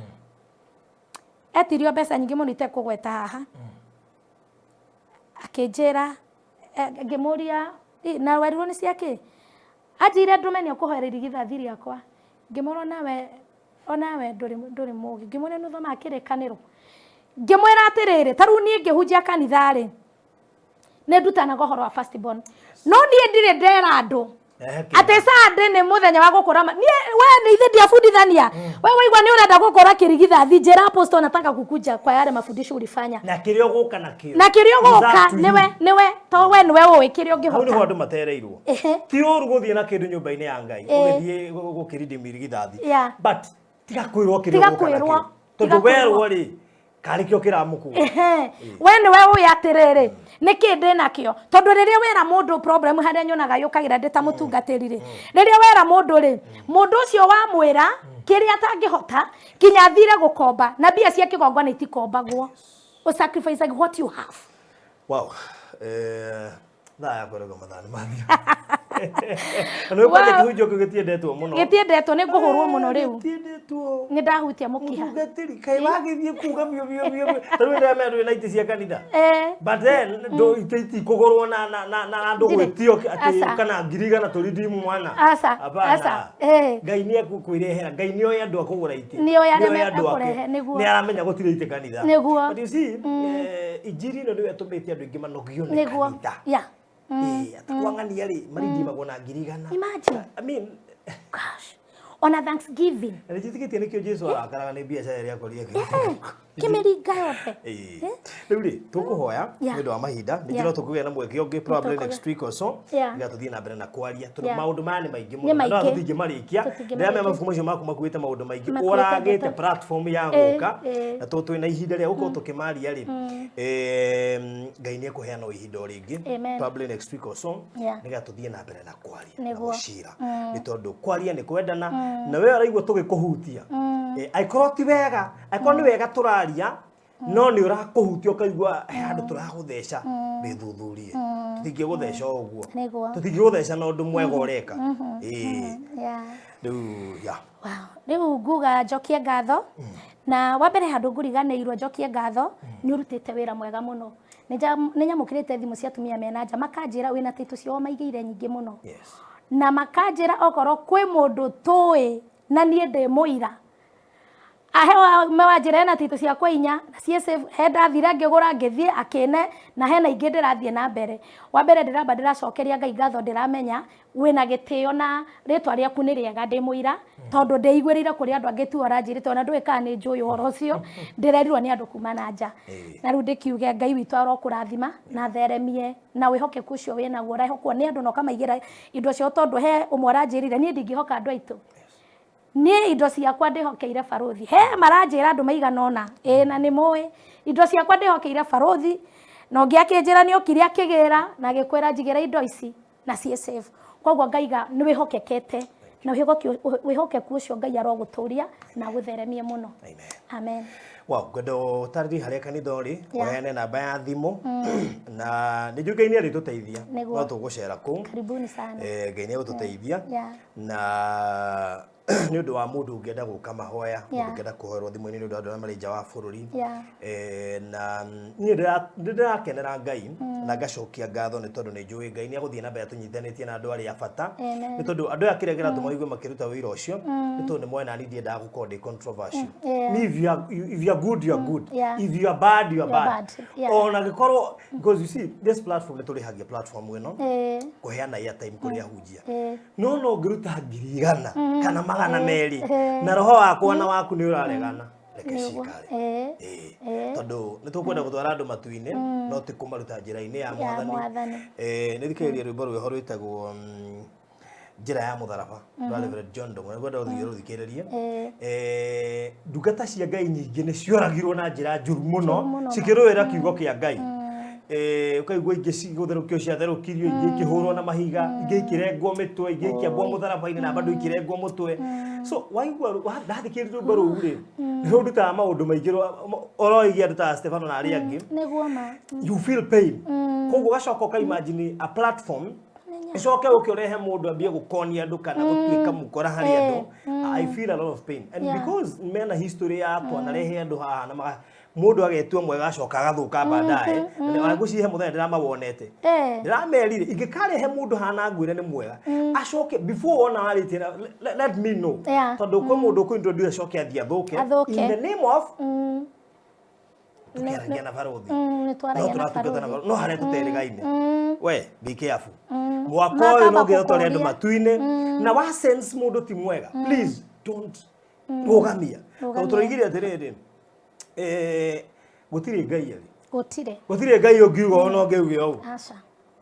etirio mbeca nyingi muno itekugweta haha akinjira ngimuria na werirwo ni ciake ajire ndumeni ukuhoereri githathi riakwa ngimoro nawe nduri mugi ngimone no thoma akirikaniro ngimwira atiriri taru nie ngihunjia kanithari ne ndutana gohoro wa first born no nie ndire ndera andu ate Sunday ni muthenya wa gukura we ni ithe ndiafundithania we waigwa ni urenda gukura kirigithathi njira apostle nataka kukuja kwa yale mafundisho ulifanya na kirio guka na kirio guka niwe to we niwe uwe kirio ngihota no andu matereirwo ti uru guthie na kindu nyumba-ini ya Ngai ugithie gukirindi mirigithathi but tiga kwirwo kirio guka tondu werwo ri karikio kiramuku we niwe uwe atiriri niki ndi nakio tondu riria wera mundu problem haria nyonaga yukagira ndita mutungatiri ri riria wera mundu ri mundu ucio wa mwira kiria atangihota kinya thire gukomba na bia cia kigongwa na itikombagwo o sacrifice what you have wow ya korego mathani mathia no pate kujo gitiendetwo muno gitiendetwo ni nguhurwo muno riu gitiendetwo ni ndahutia mukiha ngatiri kai wagithie kuga bio taru ndia meru na iti cia kanitha but then do iti kugorwo na andu gwitio ati kana ngiriga na turidimu mwana asa Ngai ni akukwirehera Ngai ni oya andu akugura iti ni oya akurehe niguo ni aramenya gutire iti kanitha niguo but you see injiri no ndiwe tumite andu ingi manogio ni kanitha atakwangania ri marindi magona ngirigana imagine I mean gosh ona Thanksgiving Nĩ njĩtĩkĩtie nĩkĩo Jesũ arakaraga nĩ biacara ĩrĩa akorire kĩmĩringa yothe rĩu rĩ tũkũhoya nĩ ũndũ wa mahinda ningĩ no tũkũgĩa na mweke ũngĩ probably next week or so nĩgetha tũthiĩ na mbere na kwaria tondũ maũndũ maya nĩ maingĩ mũno no tũtingĩmarĩkia rĩrĩa me mabuku macio maku makuĩte maũndũ maingĩ ũragĩte platform ya gũka na twĩ na ihinda rĩa gũkorwo tũkĩmaria rĩ Ngai nĩ ekũheana ihinda o rĩngĩ probably next week or so nĩgetha tũthiĩ na mbere na kwaria na gũcira nĩ tondũ kwaria nĩ kwendana na we araigua tũgĩkũhutia aikorwo ti wega aikorwo nĩ wega tũraria no nĩ ũrakũhutia ũkaigua handũ tũragũtheca wĩthuthurie tũtingĩgũtheca ũguo tũtingĩgũtheca na ũndũ mwega ũreka rĩu nguga njokie ngatho na wa mbere handũ nguriganĩirwo njokie ngatho nĩ ũrutĩte wĩra mwega mũno nĩ nyamũkĩrĩte thimũ cia atumia mena nja makanjĩra wĩna title ciao maigĩire nyingĩ mũno na makanjĩra okorwo kwĩ mũndũ tũĩ na niĩ ndĩ mũira ahewa mewanjĩra ena title ciakwa inya na CSF he ndathire ngĩgũra ngĩthiĩ akĩne na hena ingĩ ndĩrathiĩ na mbere wa mbere ndĩramba ndĩracokeria Ngai ngatho ndĩramenya wĩna gĩtĩo na rĩtwa rĩaku nĩ rĩega ndĩ mũira tondũ ndĩigwĩrĩire kũrĩ andũ angĩ tu oranjĩrĩte ona ndũĩ kana nĩ njũĩ ũhoro ũcio ndĩrerirwo nĩ andũ kuma na nja na rĩu ndĩkiuge Ngai witũ arokũrathima na theremie na wĩhokeku ũcio wĩnaguo ũrehokwo nĩ andũ na ũkamaigĩra indo ciao tondũ he ũmwe aranjĩrire niĩ ndingĩhoka andũ aitũ niĩ indo ciakwa ndĩhokeire barothi he maranjĩra andũ maigana ũna na nĩ mũĩ indo ciakwa ndĩhokeire barothi na ũngĩ akĩnjĩra nĩ okire akĩgĩra na agĩkwĩra njigĩra indo ici na CSF koguo Ngaiga nĩ wĩhokekete na wĩhokeku ũcio Ngai arogũtũria na gũtheremie mũno amen ngwenda ũtarĩrie harĩa kanitha ũrĩ ũheane namba ya thimũ na nĩ njũĩ Ngai nĩ arĩtũteithia no tũgũcera kũu karibuni sana Ngai nĩ agũtũteithia na nĩ ũndũ wa mũndũ ũngĩenda gũka mahoya ũngĩenda kũhoerwo thimũ-inĩ nĩ ũndũ wa andũ arĩa marĩ nja wa bũrũri na niĩ ndĩrakenera Ngai na ngacokia ngatho nĩ tondũ nĩ njũĩ Ngai nĩ agũthiĩ na mbere atũnyitithanĩtie na andũ arĩa a bata nĩ tondũ andũ aya kĩrĩa kĩratũma wĩigue makĩruta wĩra ũcio nĩ tondũ nĩ mwena niĩ ndiendaga gũkorwo ndĩ controversial if you are good you are good if you are bad you are bad ona gĩkorwo because you see this platform nĩ tũrĩhagia platform ĩno kũheana airtime kũrĩ ahunjia no ũngĩruta 100 kana magana merĩ na roho wakwa na waku nĩ ũraregana reke cikare tondũ nĩ tũkwenda gũtwara andũ matu-inĩ no ti kũmaruta njĩra-inĩ ya Mwathani nĩ thikĩrĩria rwĩmbo rwĩho rwĩtagwo njĩra ya mũtharaba rwa Reverend John Ndung'u nĩngwenda ũthikĩrĩrie ndungata cia Ngai nyingĩ nĩ cioragirwo na njĩra njũru mũno cikĩrũĩra kiugo kĩa Ngai ukaigua ingĩ cigũtherũkio ciatherũkirio ingĩ ikĩhũrwo na mahiga ingĩ ikĩrengwo mĩtwe ingĩ ikĩambwo mũtharaba-inĩ na bado ikĩrengwo mũtwe so waigua ndathikĩrĩria rwĩmbo rũu rĩ nĩ rũrutaga maũndũ maingĩ oroigia andũ ta Stefano na arĩa angĩ you feel pain koguo ũgacoka ũkaimagine a platform icoke ũkĩrehe mũndũ ambie gũkonia andũ kana gũtuĩka mũkora harĩ andũ I feel a lot of pain and because mena history ya twanarehe andũ haha na mũndũ agetua mwega acoka agathũka baadaye na ngũcihe mũthenya ndiramawonete ndiramerire ingĩkarehe mũndũ hana ngwĩre nĩ mwega acoke before ona arĩtie let me know tondũ kwa mũndũ kwĩ introduce acoke athia thũke in the name of tukĩaragia na barothi no harĩa tũterĩgaine we be careful mwaka ũyũ no ngĩra twarĩ andũ matu-inĩ na wa sense mũndũ ti mwega please don't rũgamia tondũ tũroigire atĩrĩrĩ gũtirĩ Ngai arĩ gũtirĩ Ngai ũngiuga ona ũngĩuge ũũ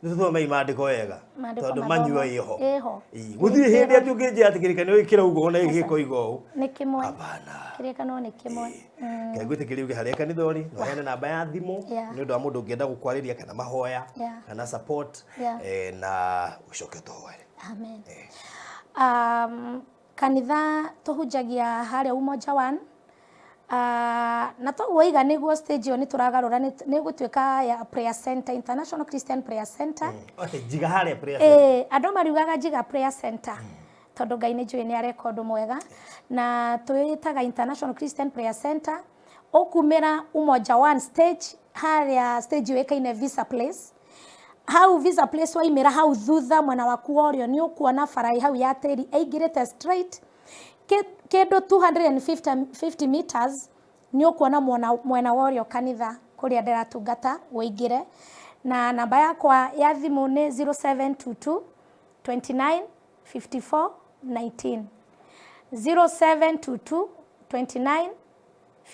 nĩ tũthome imandĩko wega tondũ manyuo ĩho gũtirĩ hĩndĩ atĩ ũngĩnjĩra atĩ kĩrĩkanĩro kĩrauga ũũ na gĩgĩkoiga ũũ nĩ kĩmwe kĩrĩkanĩro nĩ kĩmwe Ngai gwĩtĩkĩria uge harĩa kanitha ũrĩ na ũheane namba ya thimũ nĩ ũndũ wa mũndũ ũngĩenda gũkwarĩria kana mahoya kana support na ũcoke tũhoere amen kanitha tũhunjagia harĩa Umoja One na tũgũiga nĩguo stage ĩyo nĩ tũragarũra nĩ gũtuĩka ya prayer center International Christian Prayer Center jiga harĩa prayer center andũ mariugaga jiga prayer center tondũ Ngai nĩ njũĩ nĩ areka ũndũ mwega na twĩtaga International Christian Prayer Center ũkumĩra Umoja One stage harĩa stage yũĩkaine Visa Place hau Visa Place waimĩra hau thutha mwena waku ũrĩo nĩ ũkuona barai hau ya tĩri ĩingĩrĩte straight kĩndũ 250 meters nĩ ũkuona mwena wa ũrĩo kanitha kũrĩa ndĩratungata wĩingĩre na namba yakwa ya thimũ nĩ 0722 29 54 19 0722 29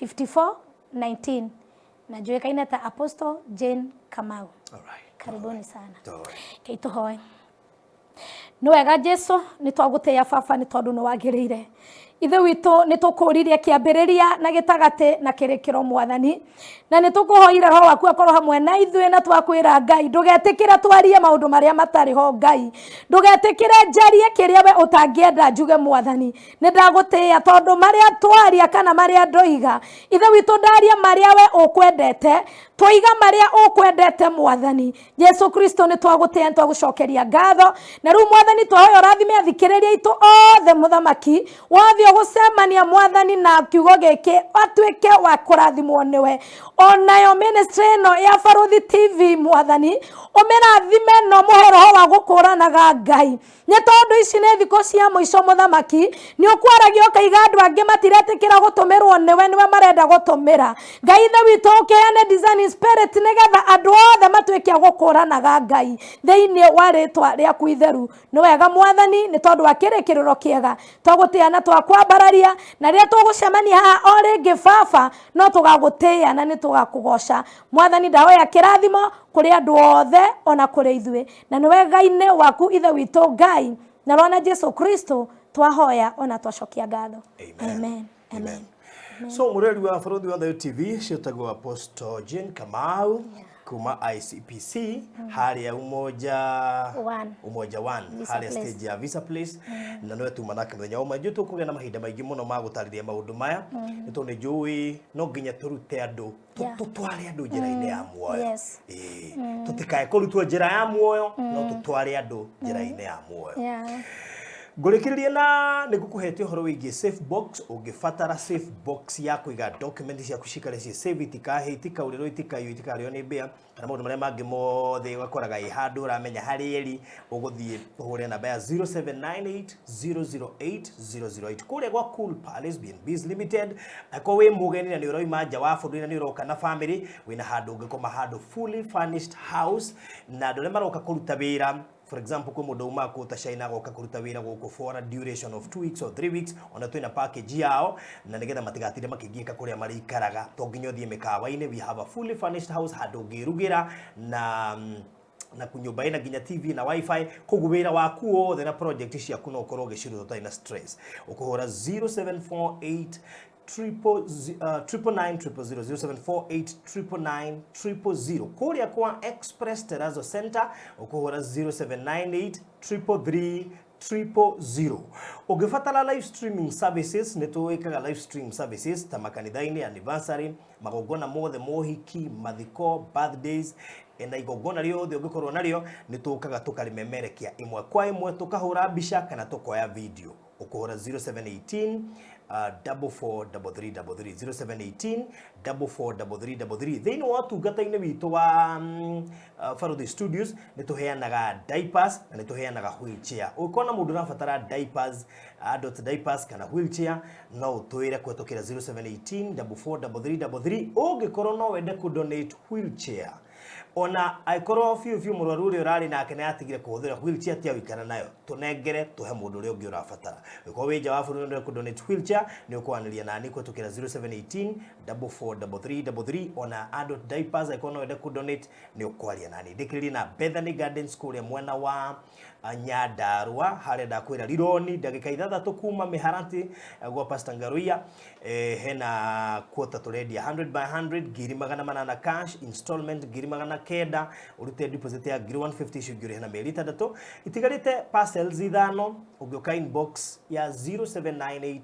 54 19. Najuekaine ta Apostle Jane Kamau. Karibuni sana. Keito hoy. No wega Jesu ni twaguteya baba ni tondu no wagirire. Ithe witũ nĩ tũkũririe kĩambĩrĩria na gĩtagate na kĩrĩkĩro Mwathani, na nĩ tũkũhoire roho waku akorwo hamwe na ithuĩ na twakwĩra Ngai ndũgetĩkĩre twarie maũndũ marĩa matarĩ ho Ngai, ndũgetĩkĩre njarie kĩrĩa we ũtangĩenda njuge Mwathani. Nĩ ndagũtĩĩa tondũ marĩa twaria kana marĩa ndoiga, ithe witũ ndaria marĩa we ũkwendete, tũiga marĩa ũkwendete Mwathani. Jesu Kristo nĩ twagũtĩĩa, nĩ twagũcokeria ngatho, na rĩu Mwathani twahoya ũrathime athikĩrĩria aitũ othe mũthamaki wathi gũcemania Mwathani na kiugo gĩkĩ atuĩke wa kũrathimwo nĩwe. Onayo ministry ĩno ya Baruthi TV Mwathani ũmĩrathime no mũhoro wa gũkũranaga Ngai, nĩ tondũ ici nĩ thikũ cia mũico mũthamaki, nĩ ũkwaragio ũkaiga andũ angĩ matiretĩkĩra gũtũmĩrwo nĩwe marenda gũtũmĩra Ngai. Ithe witũ ũkĩheane discerning spirit nĩgetha andũ othe matuĩke a gũkũranaga Ngai thĩinĩ wa rĩtwa rĩaku itheru. Nĩ wega Mwathani nĩ tondũ wa kĩrĩkĩrĩro kĩega twagũtĩĩa na twakwambararia, na rĩrĩa tũgũcemania haha o rĩngĩ baba no tũgagũtĩĩa na nĩ tũgakũgoca Mwathani. Ndahoya kĩrathimo kũrĩ andũ othe ona kũrĩ ithuĩ, na nĩ wega-inĩ waku ithe witũ Ngai na rona Jesu Kristo twahoya ona twacokia ngatho. Amen. Amen. So mureri wa Baruthi wa TV ciotagwo Apostle Jane Kamau kuma ICPC haria umoja one haria stage ya Visa Place, na no tuma nake muthenya umwe nju tukugena mahinda maingi muno ma gutariria maundu maya ni tondu njui no nginya turute andu tutware andu njira-ini ya muoyo. Tutikae kurutwo njira ya muoyo no tutware andu njira-ini ya muoyo. Ngũrĩkĩrĩria na nĩngũkũhete ũhoro wĩgiĩ safe box. Ũngĩbatara safe box ya kũiga document ciaku cikare ciĩ safe, itikahe, itikaurĩrwo, itikaiywo, itikarĩo nĩ mbĩa kana maũndũ marĩa mangĩ mothe ũgakoraga ĩ handũ ũramenya harĩa ĩrĩ, ũgũthiĩ ũhũre namba ya 0798 008 008 kũrĩa gwa Cool Palace B&Bs Limited. Ako wĩ mũgeni na nĩ ũroima nja wa bũrũri na nĩ ũroka na family, wĩna handũ ũngĩkoma handũ fully furnished house, na andũ arĩa maroka kũruta wĩra. For example, kwa mũndũ uma kũta China goka kũruta wĩra gũkũ for a duration of 2 weeks or 3 weeks, ona twĩna package yao na nĩgetha matigatire makĩgiĩka kũrĩa marĩikaraga. To nginya ũthiĩ mĩkawa-inĩ, we have a fully furnished house handũ ũngĩrugĩra na kunyumba ina nginya TV na wifi, koguo wĩra waku wothe na project ciaku no ũkorwo ũgĩciruta ũtarĩ na stress. Ũkũhũra 0748 0748 kuria kwa Express Terrazzo Center, ukuhora 0798 333 Ugifatala live streaming services, nituwekaga live stream services ta makanitha-inĩ, anniversary, magongona mothe, mohiki, mathiko, birthdays, na igongona riothe ũngĩkorwo narĩo nĩtũkaga tũkarimemerekia ĩmwe kwa ĩmwe, tũkahũra mbica kana tũkoya video. Ukuhora 0718 4433 0718 4433. Thĩinĩ wa ũtungata-inĩ witũ wa Baruthi Studios nĩtũheanaga diapers na nĩtũheanaga wheelchair. Ũngĩkorwo na mũndũ ũrabatara diapers, adult diapers kana wheelchair, no ũtwĩre kũhetũkĩra 0718 4433. Ũngĩkorwo no wende kũdonate wheelchair, ona aikorwo fiu mũrwaru ũrĩa ũrarĩ nake nĩ atigire kũhũthĩra wheelchair tia wĩkara nayo, tũnengere tũhe mũndũ ũrĩa ũngĩ ũrabatara. Ũkorwo wĩ nja wa bũrũri ũrenda kũdonate wheelchair, nĩ ũkwanĩria nani kũhetũkĩra 0718 4433. Ona adult diapers aikorwo no wende kũdonate nĩ ũkwaria nani. Ndĩkĩrĩrie na Bethany Gardens kũrĩa mwena wa Nyandarua, harĩa ndakwĩra Rironi, ndagĩka 6 kuma Mĩharatĩ gwa Pastor Ngaruia. Hena quota tũrendia 100 by 100, 800 cash, installment 900, urute deposit ya 150 shuguri hena mĩeri 6. Itigarĩte parcels 5, ũngĩoka inbox ya 0798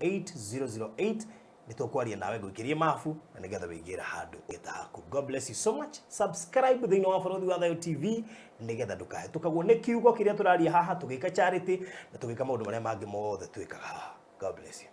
008 008 nĩtũkwaria nawe gwĩkĩrie mafu na nĩgetha wĩigĩre handũ gĩtahaku. God bless you so much. Subscribe thĩinĩ wa Baruthi wa TV nĩgetha ndũkahĩtũkagwo nĩ kiugo kĩrĩa tũraria haha, tũgĩka charity na tũgĩka maũndũ marĩa mangĩ mothe twĩkaga. God bless you.